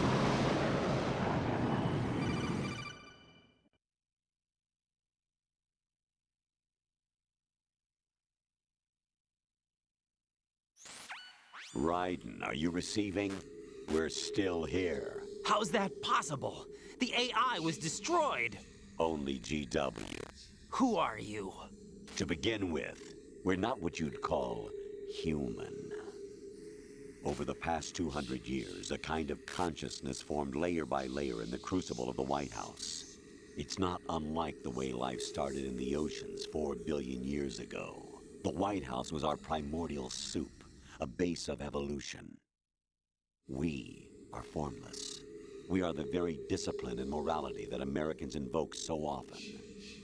Raiden, are you receiving? We're still here. How's that possible? The AI was destroyed. Only GW. Who are you? To begin with, we're not what you'd call human. Over the past 200 years, a kind of consciousness formed layer by layer in the crucible of the White House. It's not unlike the way life started in the oceans 4 billion years ago. The White House was our primordial soup, a base of evolution. We are formless. We are the very discipline and morality that Americans invoke so often.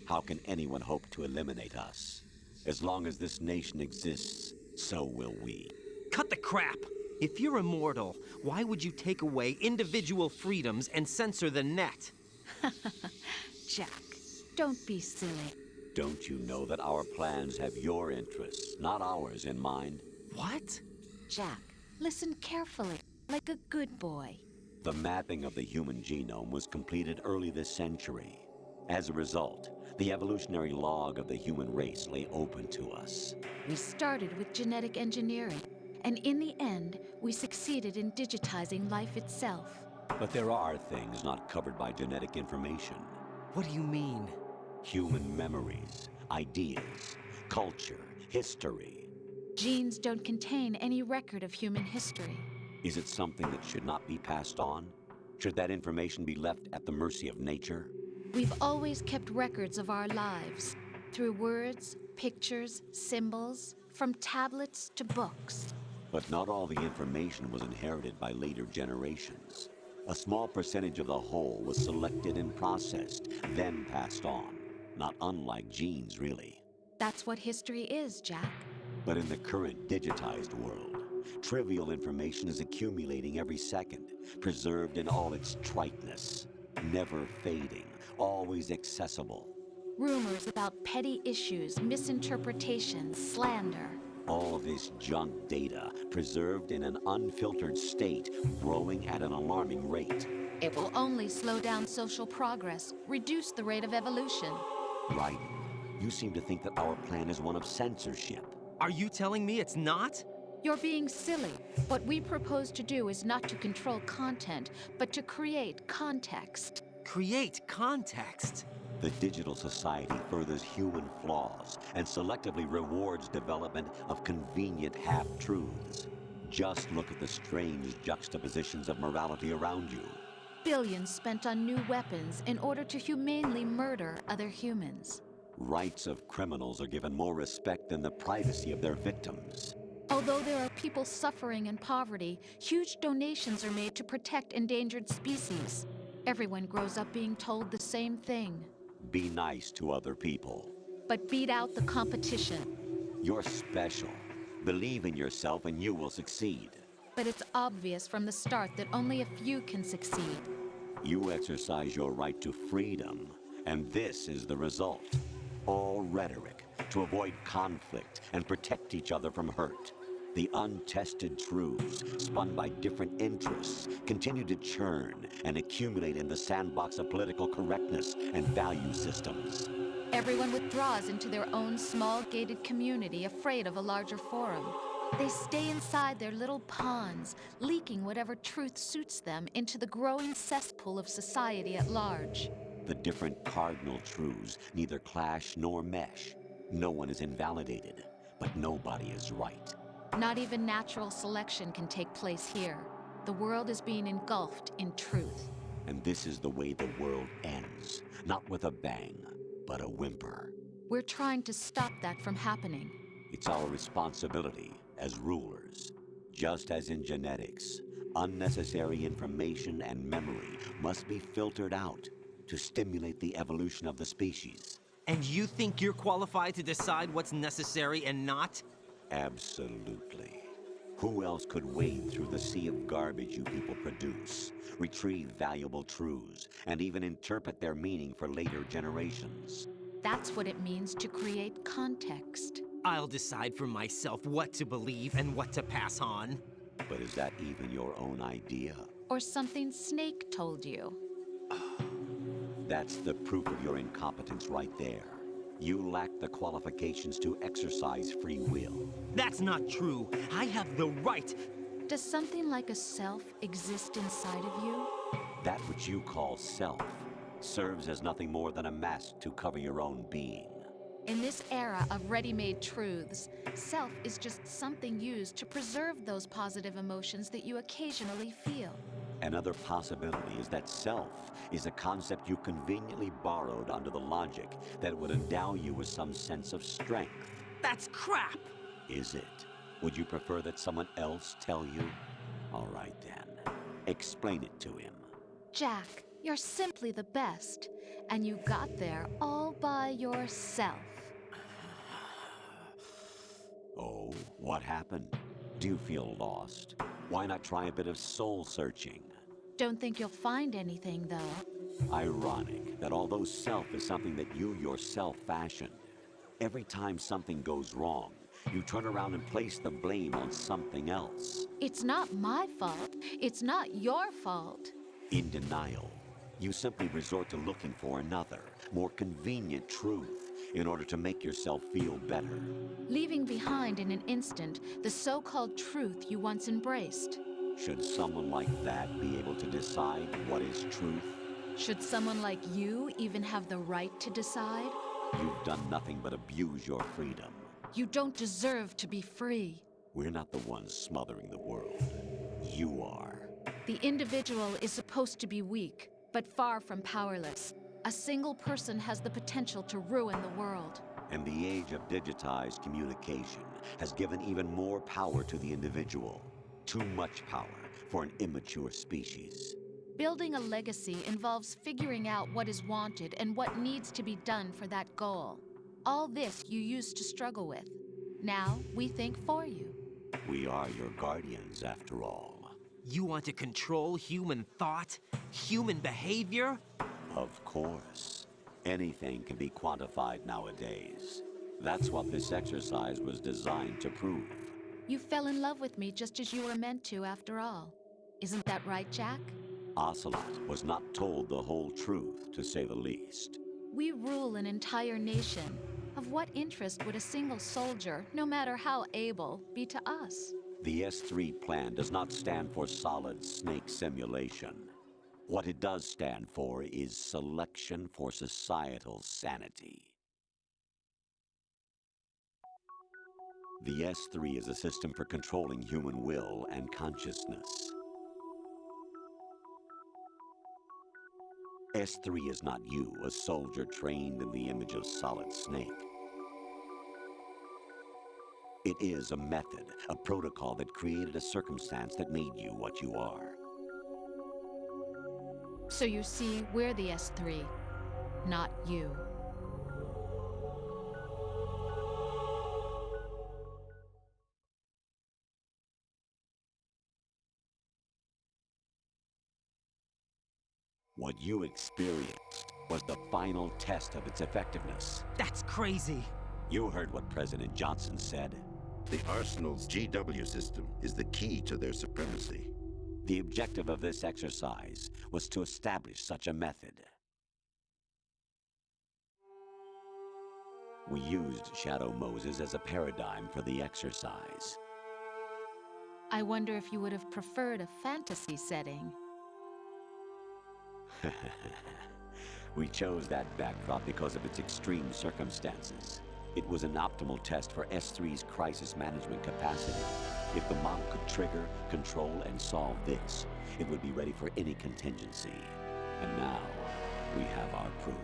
How can anyone hope to eliminate us? As long as this nation exists, so will we. Cut the crap! If you're immortal, why would you take away individual freedoms and censor the net? Jack, don't be silly. Don't you know that our plans have your interests, not ours, in mind? What? Jack, listen carefully, like a good boy. The mapping of the human genome was completed early this century. As a result, the evolutionary log of the human race lay open to us. We started with genetic engineering, and in the end, we succeeded in digitizing life itself. But there are things not covered by genetic information. What do you mean? Human memories, ideas, culture, history. Genes don't contain any record of human history. Is it something that should not be passed on? Should that information be left at the mercy of nature? We've always kept records of our lives, through words, pictures, symbols, from tablets to books. But not all the information was inherited by later generations. A small percentage of the whole was selected and processed, then passed on. Not unlike genes, really. That's what history is, Jack. But in the current digitized world, trivial information is accumulating every second, preserved in all its triteness, never fading, always accessible. Rumors about petty issues, misinterpretations, slander. All this junk data, preserved in an unfiltered state, growing at an alarming rate. It will only slow down social progress, reduce the rate of evolution. Right. You seem to think that our plan is one of censorship. Are you telling me it's not? You're being silly. What we propose to do is not to control content, but to create context. Create context? The digital society furthers human flaws and selectively rewards development of convenient half-truths. Just look at the strange juxtapositions of morality around you. Billions spent on new weapons in order to humanely murder other humans. Rights of criminals are given more respect than the privacy of their victims. Although there are people suffering in poverty, huge donations are made to protect endangered species. Everyone grows up being told the same thing. Be nice to other people. But beat out the competition. You're special. Believe in yourself and you will succeed. But it's obvious from the start that only a few can succeed. You exercise your right to freedom, and this is the result. All rhetoric to avoid conflict and protect each other from hurt. The untested truths, spun by different interests, continue to churn and accumulate in the sandbox of political correctness and value systems. Everyone withdraws into their own small gated community, afraid of a larger forum. They stay inside their little ponds, leaking whatever truth suits them into the growing cesspool of society at large. The different cardinal truths neither clash nor mesh. No one is invalidated, but nobody is right. Not even natural selection can take place here. The world is being engulfed in truth. And this is the way the world ends. Not with a bang, but a whimper. We're trying to stop that from happening. It's our responsibility as rulers. Just as in genetics, unnecessary information and memory must be filtered out to stimulate the evolution of the species. And you think you're qualified to decide what's necessary and not? Absolutely. Who else could wade through the sea of garbage you people produce, retrieve valuable truths, and even interpret their meaning for later generations? That's what it means to create context. I'll decide for myself what to believe and what to pass on. But is that even your own idea? Or something Snake told you? That's the proof of your incompetence right there. You lack the qualifications to exercise free will. That's not true. I have the right. Does something like a self exist inside of you? That which you call self serves as nothing more than a mask to cover your own being. In this era of ready-made truths, self is just something used to preserve those positive emotions that you occasionally feel. Another possibility is that self is a concept you conveniently borrowed under the logic that would endow you with some sense of strength. That's crap! Is it? Would you prefer that someone else tell you? All right then. Explain it to him. Jack, you're simply the best, and you got there all by yourself. Oh, what happened? Do you feel lost? Why not try a bit of soul searching? Don't think you'll find anything, though. Ironic that although self is something that you yourself fashioned, every time something goes wrong, you turn around and place the blame on something else. It's not my fault. It's not your fault. In denial, you simply resort to looking for another, more convenient truth in order to make yourself feel better. Leaving behind in an instant the so-called truth you once embraced. Should someone like that be able to decide what is truth? Should someone like you even have the right to decide? You've done nothing but abuse your freedom. You don't deserve to be free. We're not the ones smothering the world. You are. The individual is supposed to be weak, but far from powerless. A single person has the potential to ruin the world. And the age of digitized communication has given even more power to the individual. Too much power for an immature species. Building a legacy involves figuring out what is wanted and what needs to be done for that goal. All this you used to struggle with. Now we think for you. We are your guardians, after all. You want to control human thought? Human behavior? Of course. Anything can be quantified nowadays. That's what this exercise was designed to prove. You fell in love with me just as you were meant to, after all. Isn't that right, Jack? Ocelot was not told the whole truth, to say the least. We rule an entire nation. Of what interest would a single soldier, no matter how able, be to us? The S3 plan does not stand for Solid Snake Simulation. What it does stand for is selection for societal sanity. The S3 is a system for controlling human will and consciousness. S3 is not you, a soldier trained in the image of Solid Snake. It is a method, a protocol that created a circumstance that made you what you are. So you see, we're the S3, not you. What you experienced was the final test of its effectiveness. That's crazy. You heard what President Johnson said. The Arsenal's GW system is the key to their supremacy. The objective of this exercise was to establish such a method. We used Shadow Moses as a paradigm for the exercise. I wonder if you would have preferred a fantasy setting. We chose that backdrop because of its extreme circumstances. It was an optimal test for S3's crisis management capacity. If the model could trigger, control, and solve this, it would be ready for any contingency. And now, we have our proof.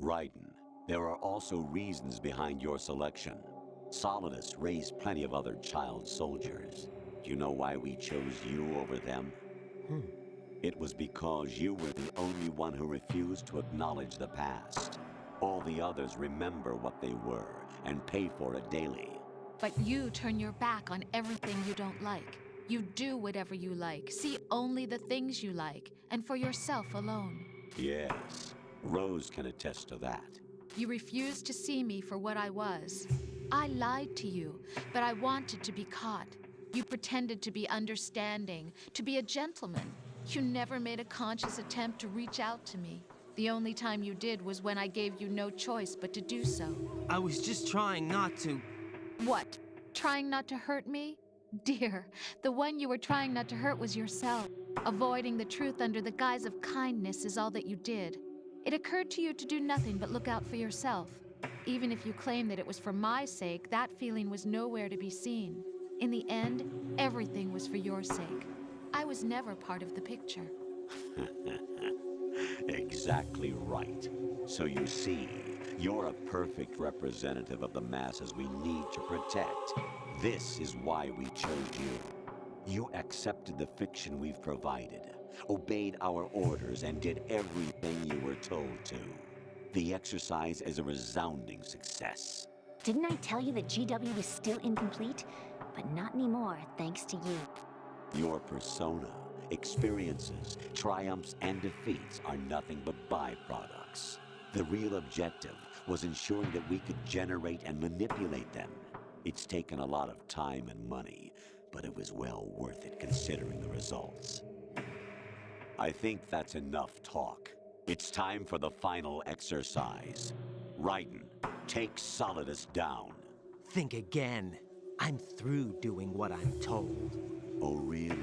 Raiden, there are also reasons behind your selection. Solidus raised plenty of other child soldiers. Do you know why we chose you over them? It was because you were the only one who refused to acknowledge the past. All the others remember what they were and pay for it daily. But you turn your back on everything you don't like. You do whatever you like, see only the things you like, and for yourself alone. Yes, Rose can attest to that. You refused to see me for what I was. I lied to you, but I wanted to be caught. You pretended to be understanding, to be a gentleman. You never made a conscious attempt to reach out to me. The only time you did was when I gave you no choice but to do so. I was just trying not to... What? Trying not to hurt me? Dear, the one you were trying not to hurt was yourself. Avoiding the truth under the guise of kindness is all that you did. It occurred to you to do nothing but look out for yourself. Even if you claim that it was for my sake, that feeling was nowhere to be seen. In the end, everything was for your sake. I was never part of the picture. Exactly right. So you see, you're a perfect representative of the masses we need to protect. This is why we chose you. You accepted the fiction we've provided, obeyed our orders, and did everything you were told to. The exercise is a resounding success. Didn't I tell you that GW was still incomplete? But not anymore, thanks to you. Your persona, experiences, triumphs, and defeats are nothing but byproducts. The real objective was ensuring that we could generate and manipulate them. It's taken a lot of time and money, but it was well worth it considering the results. I think that's enough talk. It's time for the final exercise. Raiden, take Solidus down. Think again. I'm through doing what I'm told. Oh, really?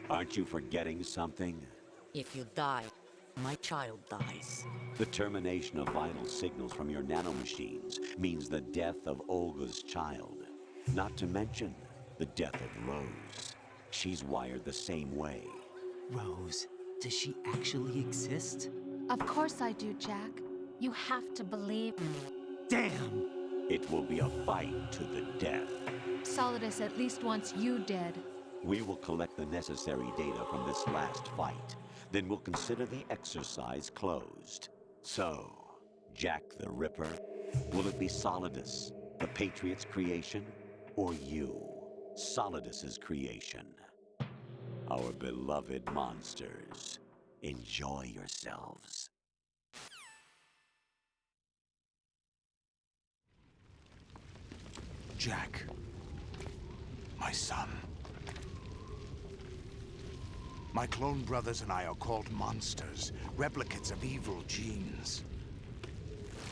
Aren't you forgetting something? If you die, my child dies. The termination of vital signals from your nanomachines means the death of Olga's child. Not to mention the death of Rose. She's wired the same way. Rose, does she actually exist? Of course I do, Jack. You have to believe me. Damn! It will be a fight to the death. Solidus at least wants you dead. We will collect the necessary data from this last fight. Then we'll consider the exercise closed. So, Jack the Ripper, will it be Solidus, the Patriot's creation, or you, Solidus's creation? Our beloved monsters, enjoy yourselves. Jack, my son. My clone brothers and I are called monsters, replicates of evil genes.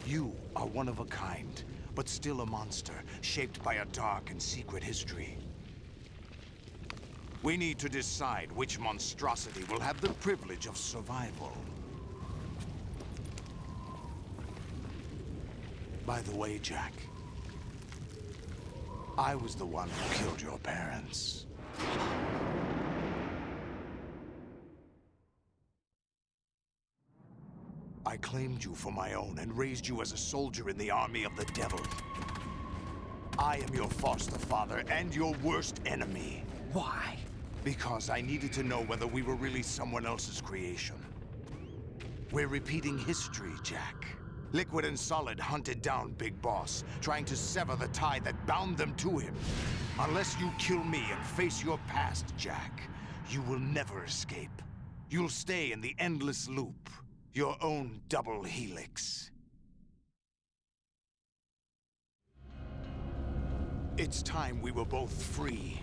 You are one of a kind, but still a monster, shaped by a dark and secret history. We need to decide which monstrosity will have the privilege of survival. By the way, Jack, I was the one who killed your parents. I claimed you for my own and raised you as a soldier in the army of the devil. I am your foster father and your worst enemy. Why? Because I needed to know whether we were really someone else's creation. We're repeating history, Jack. Liquid and Solid hunted down Big Boss, trying to sever the tie that bound them to him. Unless you kill me and face your past, Jack, you will never escape. You'll stay in the endless loop, your own double helix. It's time we were both free.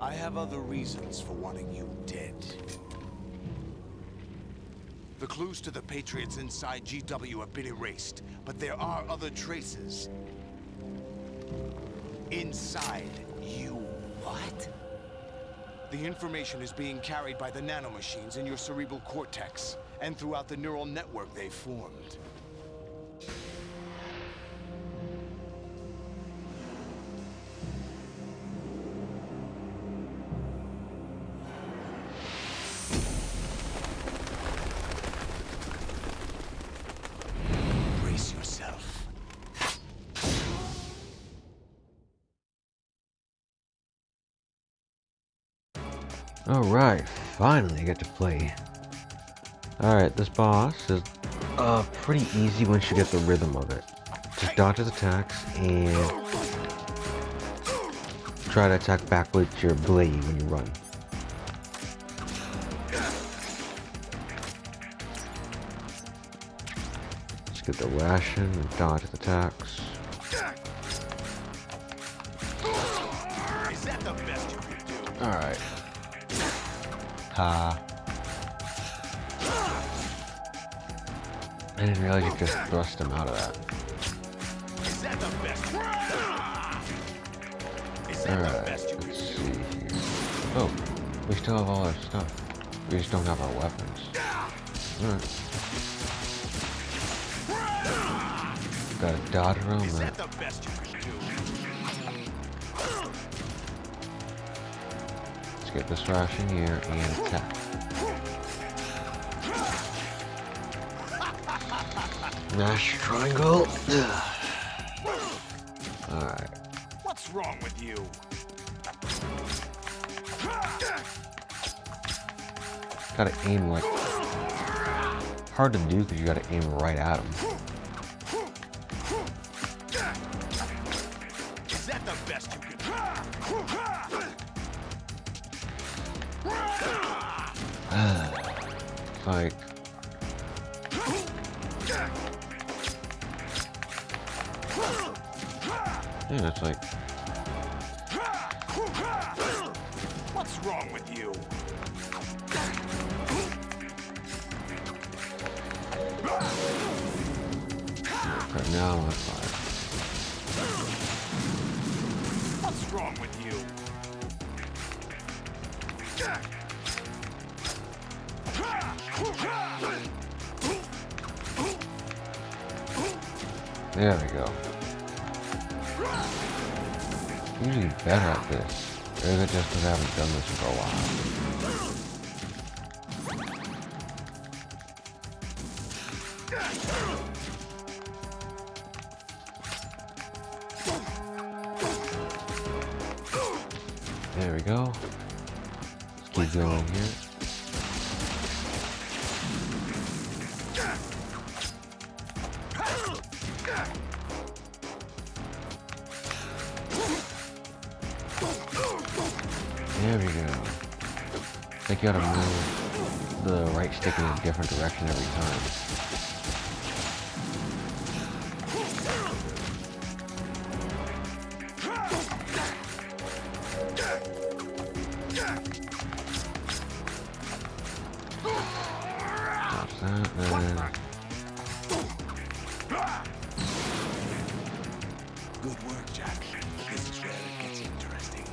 I have other reasons for wanting you dead. The clues to the Patriots inside GW have been erased, but there are other traces. Inside you. What? The information is being carried by the nanomachines in your cerebral cortex, and throughout the neural network they've formed. Brace yourself. Alright, finally I get to play. Alright, this boss is pretty easy once you get the rhythm of it. Just dodge his attacks and try to attack back with your blade when you run. Just get the ration and dodge his attacks. Is that the best you can do? Alright. Ha. I didn't realize you could just thrust him out of that. Is that the best? Is that the Alright, best you can let's do? see here. Oh, we still have all our stuff. We just don't have our weapons. Alright. Gotta dodge around Is that. that the best you can do? Let's get this ration here and attack. Mash triangle. Alright. What's wrong with you? Gotta aim like... Hard to do because you gotta aim right at him. Is that the best you can do? Like... Yeah, it's like... What's wrong with you? Right now, I'm on fire. What's wrong with you? There we go. Usually better at this. Or is it just because I haven't done this for a while? There we go. Let's keep going here. There we go. I think you gotta move the right stick in a different direction every time. That's that, then... Good work, Jack. This is where it gets interesting.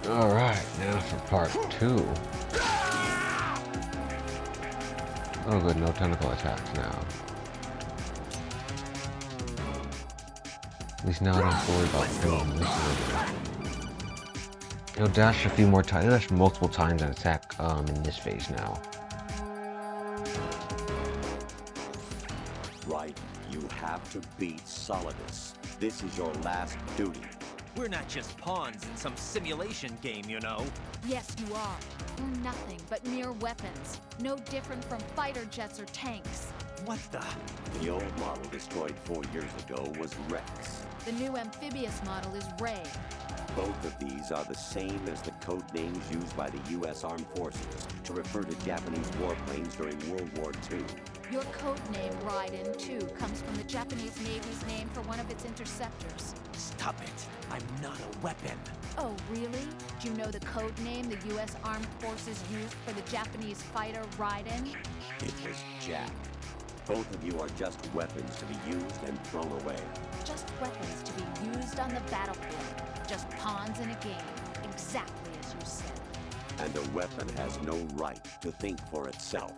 Alright, now for part 2. Oh good, no tentacle attacks now. At least now I don't have to worry about killing this one. He'll dash a few more times. He'll dash multiple times and attack in this phase now. Right, you have to beat Solidus. This is your last duty. We're not just pawns in some simulation game, you know. Yes, you are. We're nothing but mere weapons. No different from fighter jets or tanks. What the? The old model destroyed 4 years ago was Rex. The new amphibious model is Ray. Both of these are the same as the code names used by the U.S. Armed Forces to refer to Japanese warplanes during World War II. Your code name, Raiden, too, comes from the Japanese Navy's name for one of its interceptors. Stop it. I'm not a weapon. Oh, really? Do you know the code name the U.S. Armed Forces used for the Japanese fighter Raiden? It was Jack. Both of you are just weapons to be used and thrown away. Just weapons to be used on the battlefield. Just pawns in a game. Exactly as you said. And a weapon has no right to think for itself.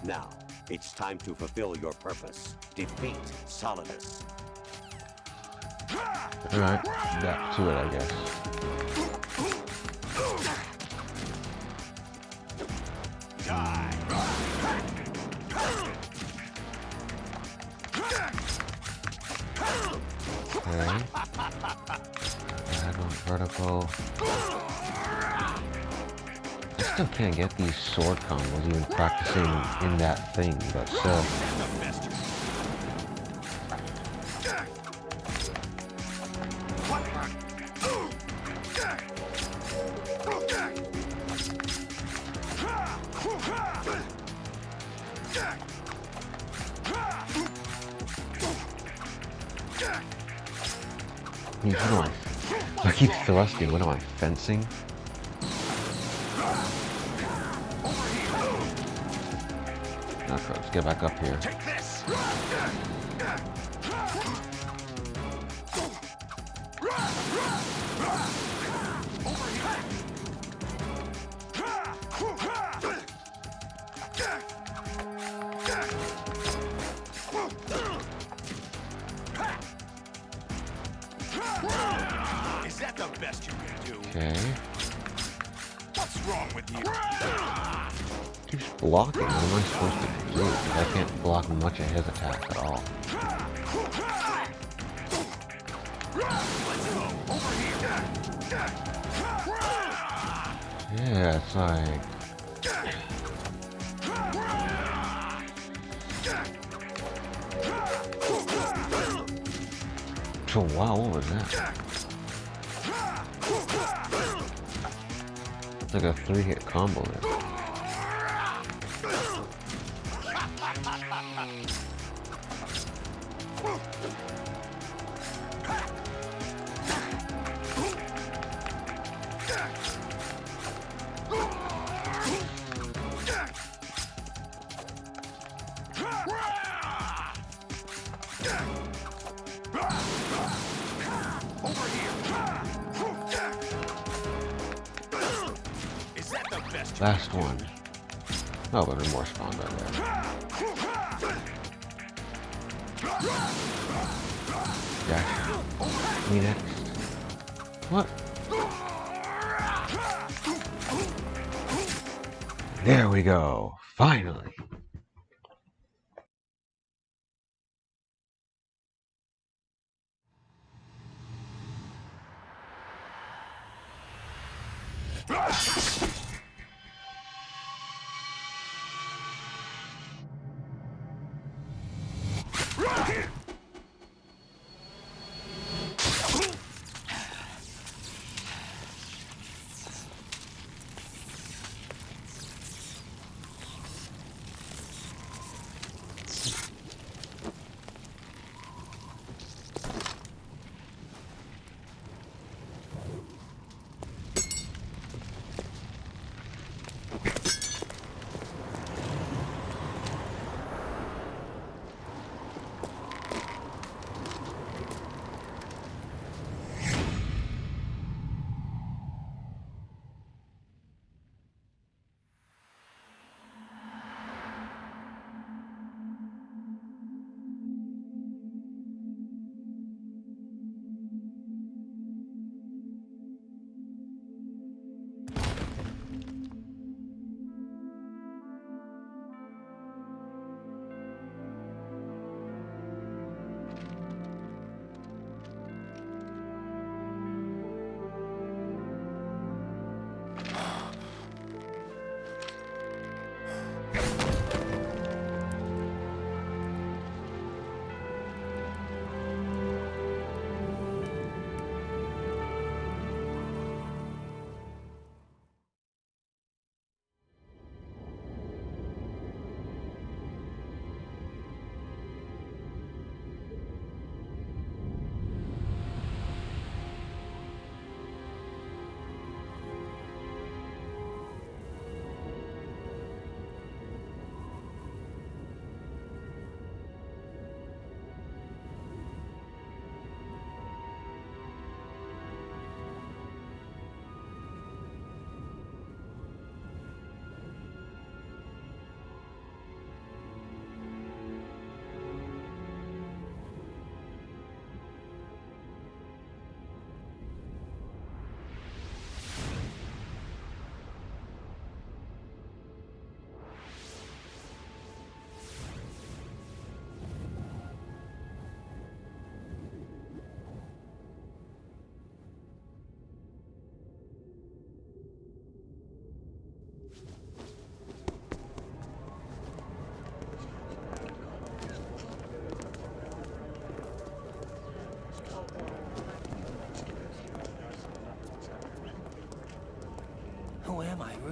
Now, it's time to fulfill your purpose. Defeat Solidus. Alright, back to it, I guess. Die! Okay. Add one vertical. I still can't get these sword combos even practicing in that thing, but still. What am I keep thrusting. What am I, fencing? Okay, let's get back up here. Take this. Is that the best you can do? Okay. What's wrong with you? Keeps blocking. What am I supposed to do? I can't block much of his attacks at all. Yeah, it's like... Oh wow, what was that? It's like a 3-hit combo there. Last one. Oh, but there's more spawn right there. Dash. Me next. What? There we go. Finally.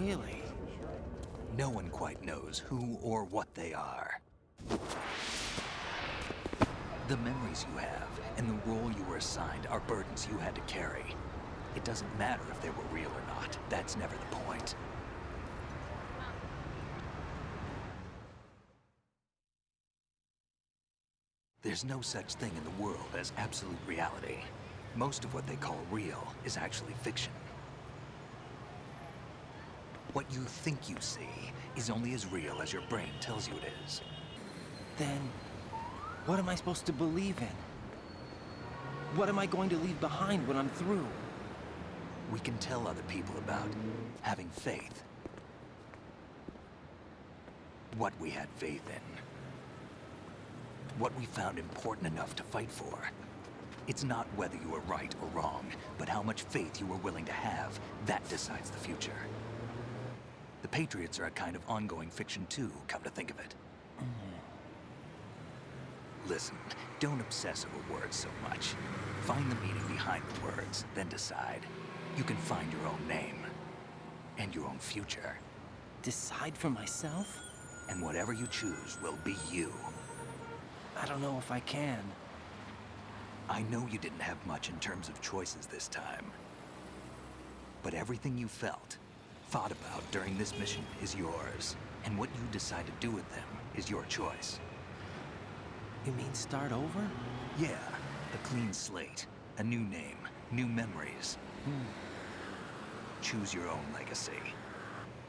Really? No one quite knows who or what they are. The memories you have and the role you were assigned are burdens you had to carry. It doesn't matter if they were real or not. That's never the point. There's no such thing in the world as absolute reality. Most of what they call real is actually fiction. What you think you see is only as real as your brain tells you it is. Then, what am I supposed to believe in? What am I going to leave behind when I'm through? We can tell other people about having faith. What we had faith in. What we found important enough to fight for. It's not whether you were right or wrong, but how much faith you were willing to have. That decides the future. The Patriots are a kind of ongoing fiction too, come to think of it. Listen, don't obsess over words so much. Find the meaning behind the words, then decide. You can find your own name. And your own future. Decide for myself? And whatever you choose will be you. I don't know if I can. I know you didn't have much in terms of choices this time. But everything you felt, thought about during this mission is yours. And what you decide to do with them is your choice. You mean start over? Yeah, a clean slate, a new name, new memories. Choose your own legacy.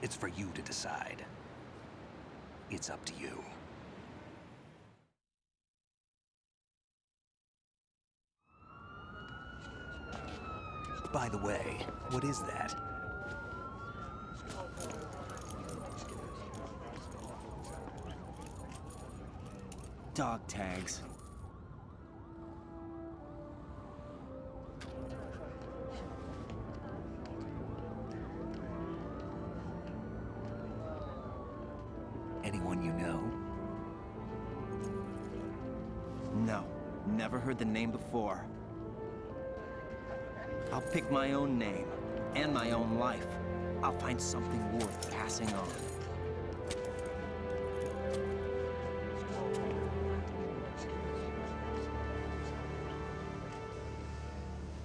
It's for you to decide. It's up to you. By the way, what is that? Dog tags. Anyone you know? No, never heard the name before. I'll pick my own name, and my own life. I'll find something worth passing on.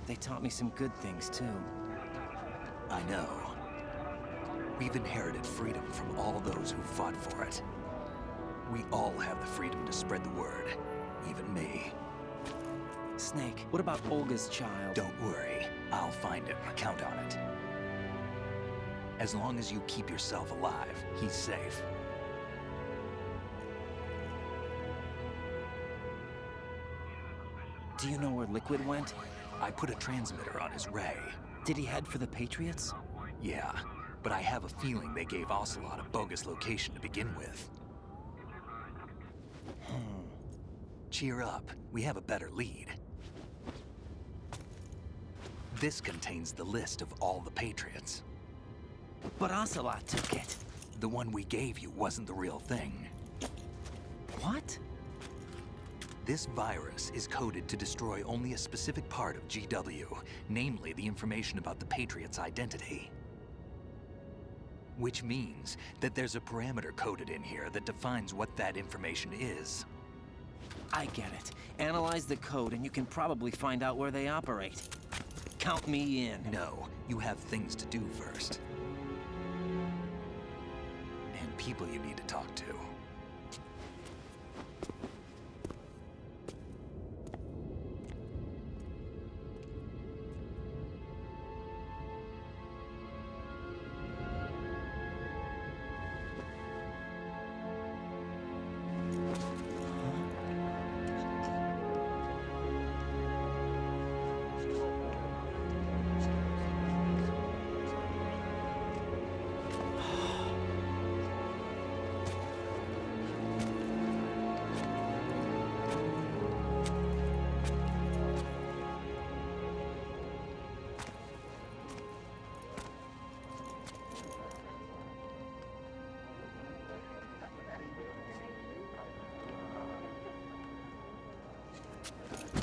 They taught me some good things, too. I know. We've inherited freedom from all those who fought for it. We all have the freedom to spread the word, even me. Snake, what about Olga's child? Don't worry, I'll find him. Count on it. As long as you keep yourself alive, he's safe. Do you know where Liquid went? I put a transmitter on his ray. Did he head for the Patriots? Yeah, but I have a feeling they gave Ocelot a bogus location to begin with. Cheer up, we have a better lead. This contains the list of all the Patriots. But Ocelot took it. The one we gave you wasn't the real thing. What? This virus is coded to destroy only a specific part of GW, namely the information about the Patriots' identity. Which means that there's a parameter coded in here that defines what that information is. I get it. Analyze the code and you can probably find out where they operate. Count me in. No, you have things to do first. And people you need to talk to.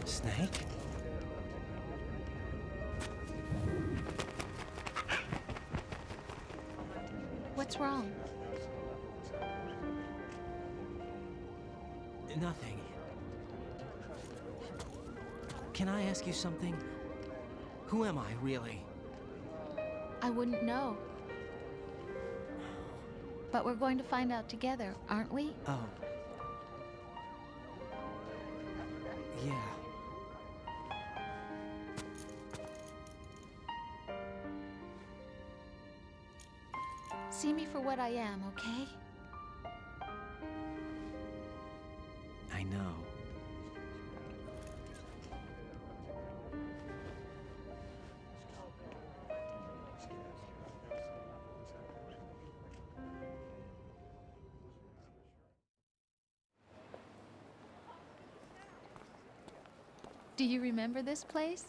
Snake? What's wrong? Nothing. Can I ask you something? Who am I, really? I wouldn't know. But we're going to find out together, aren't we? Oh. Yeah. See me for what I am, okay? I know. Do you remember this place?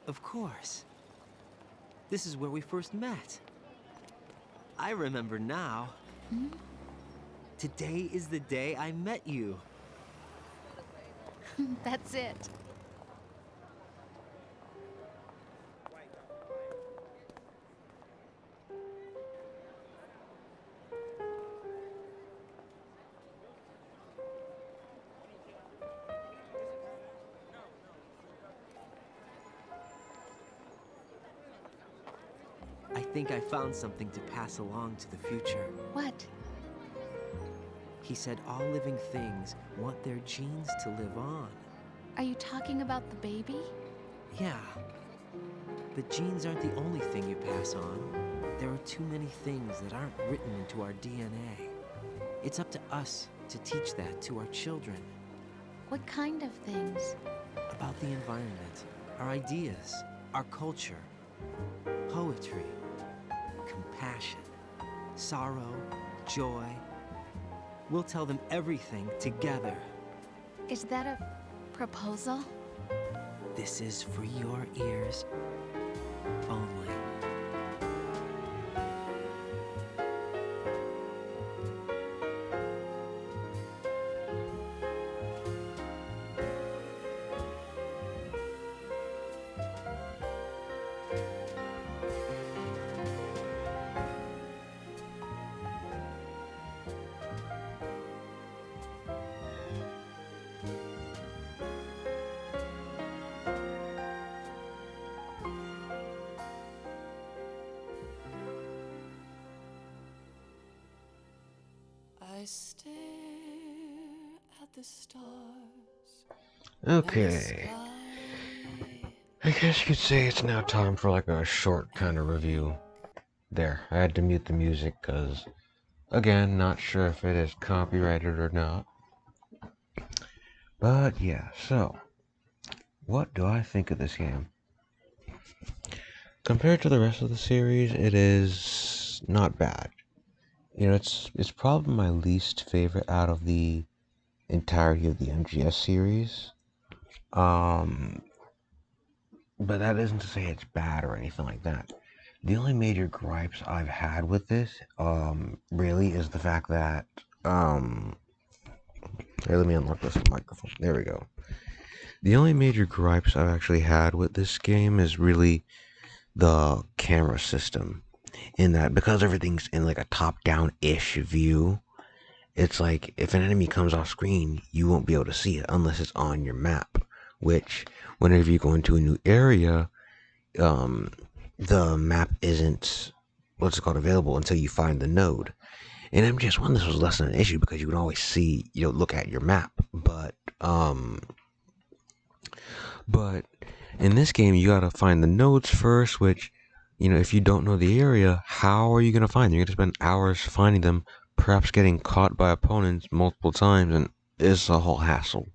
Of course. This is where we first met. I remember now. Hmm? Today is the day I met you. That's it. I think I found something to pass along to the future. What? He said all living things want their genes to live on. Are you talking about the baby? Yeah. But genes aren't the only thing you pass on. There are too many things that aren't written into our DNA. It's up to us to teach that to our children. What kind of things? About the environment, our ideas, our culture, poetry, compassion, sorrow, joy. We'll tell them everything together. Is that a proposal? This is for your ears only. I stare at the stars. Okay. I guess you could say it's now time for like a short kind of review. There, I had to mute the music because, again, not sure if it is copyrighted or not. But yeah, so, what do I think of this game? Compared to the rest of the series, it is not bad. You know, it's probably my least favorite out of the entirety of the MGS series. But that isn't to say it's bad or anything like that. The only major gripes I've had with this, really is the fact that, here, let me unlock this microphone. There we go. The only major gripes I've actually had with this game is really the camera system. In that, because everything's in like a top-down-ish view, it's like if an enemy comes off screen, you won't be able to see it unless it's on your map. Which, whenever you go into a new area, the map isn't what's it called available until you find the node. In MGS1, this was less than an issue because you can always see, you know, look at your map. But in this game, you gotta find the nodes first, which, you know, if you don't know the area, how are you gonna find them? You're gonna spend hours finding them, perhaps getting caught by opponents multiple times, and it's a whole hassle.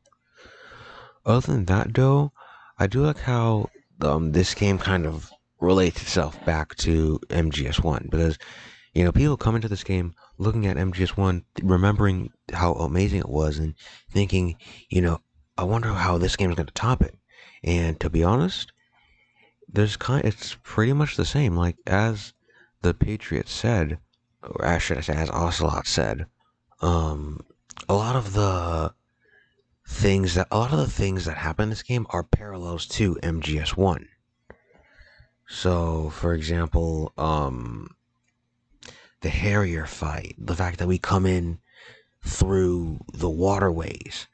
Other than that, though, I do like how this game kind of relates itself back to MGS1, because, you know, people come into this game looking at MGS1, remembering how amazing it was, and thinking, you know, I wonder how this game is going to top it. And to be honest, it's pretty much the same. Like, as the Patriot said, or as should I say, as Ocelot said, a lot of the things that happen in this game are parallels to MGS1. So, for example, the Harrier fight, the fact that we come in through the waterways,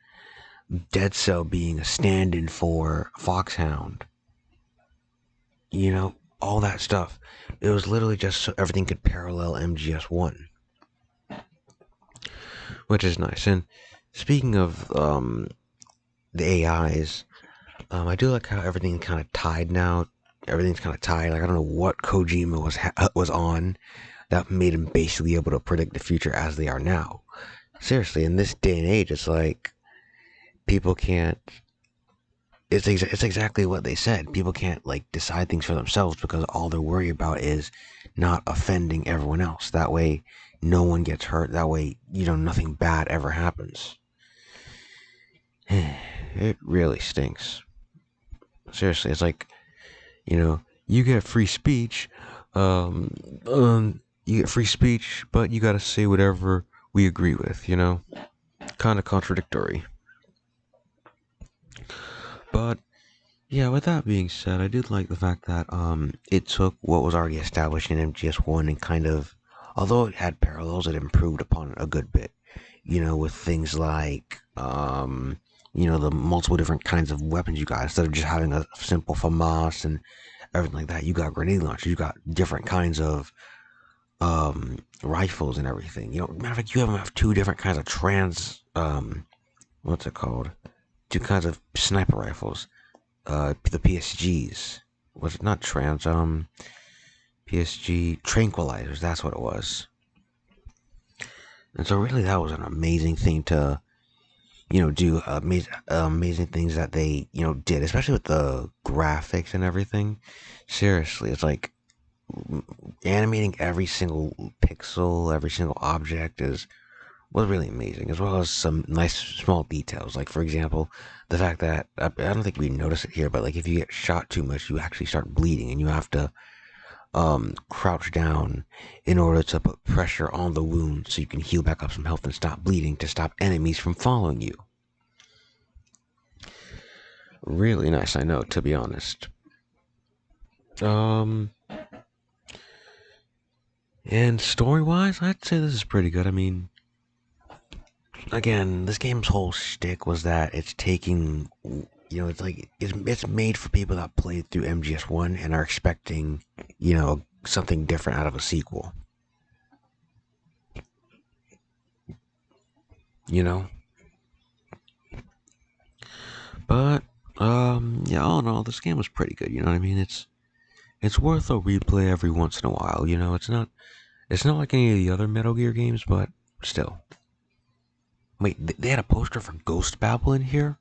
Dead Cell being a stand-in for Foxhound, you know, all that stuff. It was literally just so everything could parallel MGS1, which is nice. And speaking of the AIs, I do like how everything kind of tied now. Everything's kind of tied. Like, I don't know what Kojima was on that made him basically able to predict the future as they are now. Seriously, in this day and age, it's like people can't. It's exactly what they said. People can't like decide things for themselves because all they're worried about is not offending everyone else. That way, no one gets hurt. That way, nothing bad ever happens. It really stinks. Seriously, it's like, you get free speech. You get free speech, but you gotta say whatever we agree with. Kind of contradictory. But yeah, with that being said, I did like the fact that it took what was already established in MGS1 and kind of, although it had parallels, it improved upon it a good bit. With things like the multiple different kinds of weapons you got. Instead of just having a simple FAMAS and everything like that, you got grenade launchers, you got different kinds of rifles and everything. Matter of fact, you even have two different kinds of what's it called? Two kinds of sniper rifles. The PSGs. Was it not PSG tranquilizers, that's what it was. And so really that was an amazing thing to do, amazing things that they, did, especially with the graphics and everything. Seriously, it's like animating every single pixel, every single object was really amazing, as well as some nice small details. Like, for example, the fact that, I don't think we notice it here, but like if you get shot too much, you actually start bleeding, and you have to crouch down in order to put pressure on the wound so you can heal back up some health and stop bleeding to stop enemies from following you. Really nice, I know, to be honest. And story-wise, I'd say this is pretty good. I mean, again, this game's whole shtick was that it's taking, it's like, it's made for people that played through MGS1 and are expecting, something different out of a sequel. But, yeah, all in all, this game was pretty good, you know what I mean? It's worth a replay every once in a while, it's not like any of the other Metal Gear games, but still. Wait, they had a poster for Ghost Babel in here?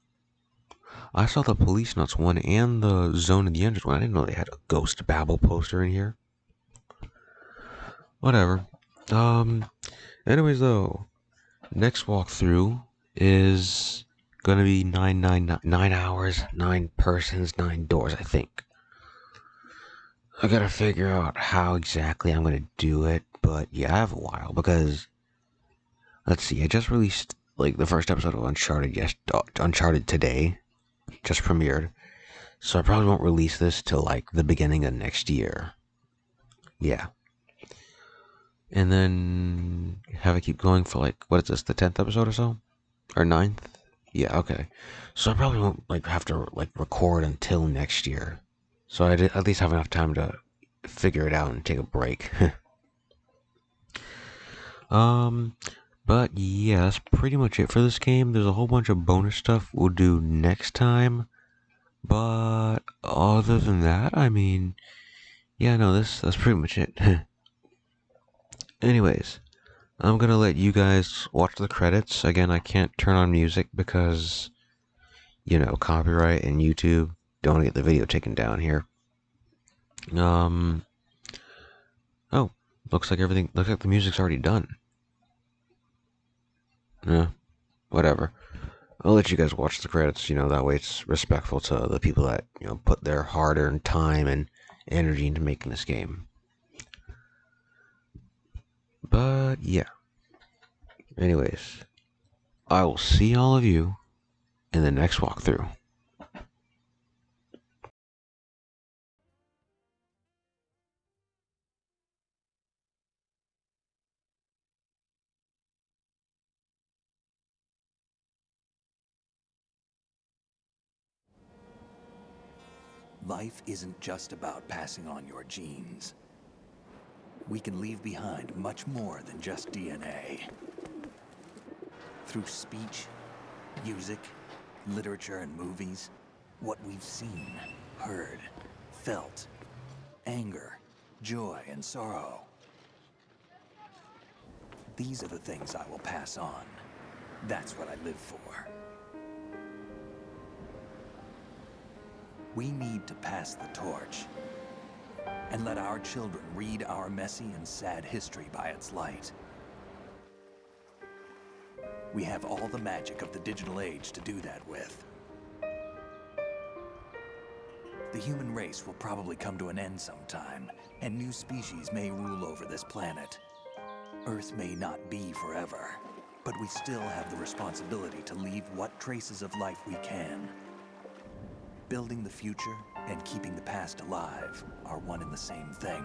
I saw the Police Nuts one and the Zone of the Enders one. I didn't know they had a Ghost Babel poster in here. Whatever. Anyways, though, next walkthrough is gonna be 9 hours, 9 persons, 9 doors, I think. I gotta figure out how exactly I'm gonna do it, but yeah, I have a while because, let's see, I just released like the first episode of Uncharted today, just premiered, so I probably won't release this till like the beginning of next year. Yeah. And then have it keep going for like, what is this, the 10th episode or so? Or 9th? Yeah, okay. So I probably won't like have to like record until next year. So I at least have enough time to figure it out and take a break. But yeah, that's pretty much it for this game. There's a whole bunch of bonus stuff we'll do next time. But other than that, I mean, yeah, no, that's pretty much it. Anyways, I'm gonna let you guys watch the credits. Again, I can't turn on music because, copyright and YouTube don't want to get the video taken down here. Oh, looks like the music's already done. Yeah, whatever. I'll let you guys watch the credits, that way it's respectful to the people that, put their hard-earned time and energy into making this game. But, yeah. Anyways, I will see all of you in the next walkthrough. Life isn't just about passing on your genes. We can leave behind much more than just DNA. Through speech, music, literature, and movies, what we've seen, heard, felt, anger, joy, and sorrow. These are the things I will pass on. That's what I live for. We need to pass the torch and let our children read our messy and sad history by its light. We have all the magic of the digital age to do that with. The human race will probably come to an end sometime, and new species may rule over this planet. Earth may not be forever, but we still have the responsibility to leave what traces of life we can. Building the future and keeping the past alive are one and the same thing.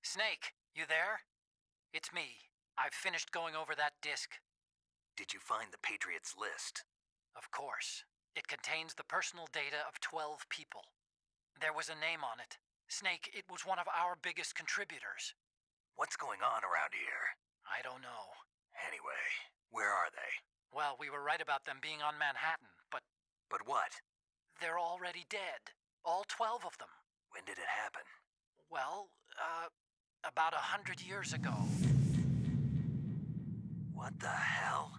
Snake, you there? It's me. I've finished going over that disk. Did you find the Patriots list? Of course. It contains the personal data of 12 people. There was a name on it. Snake, it was one of our biggest contributors. What's going on around here? I don't know. Anyway, where are they? Well, we were right about them being on Manhattan, but... But what? They're already dead. All 12 of them. When did it happen? Well, about 100 years ago. What the hell?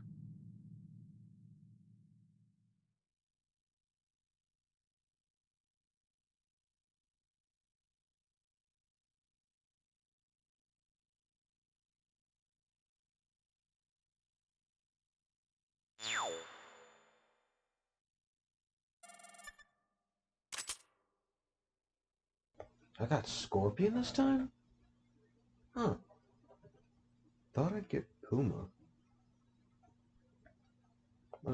I got Scorpion this time? Huh. Thought I'd get Puma. What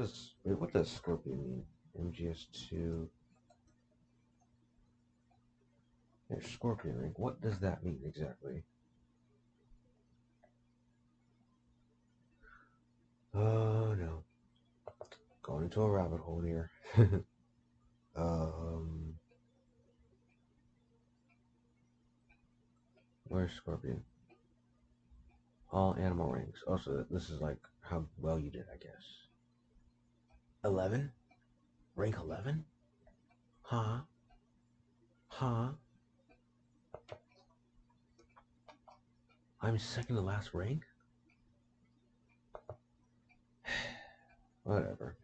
does Scorpion mean? MGS2. There's Scorpion Ring. What does that mean exactly? Oh no. Going into a rabbit hole here. Where's Scorpion? All animal rings. Also, this is like how well you did, I guess. 11? Rank 11? Huh? Huh? I'm second to last rank? Whatever.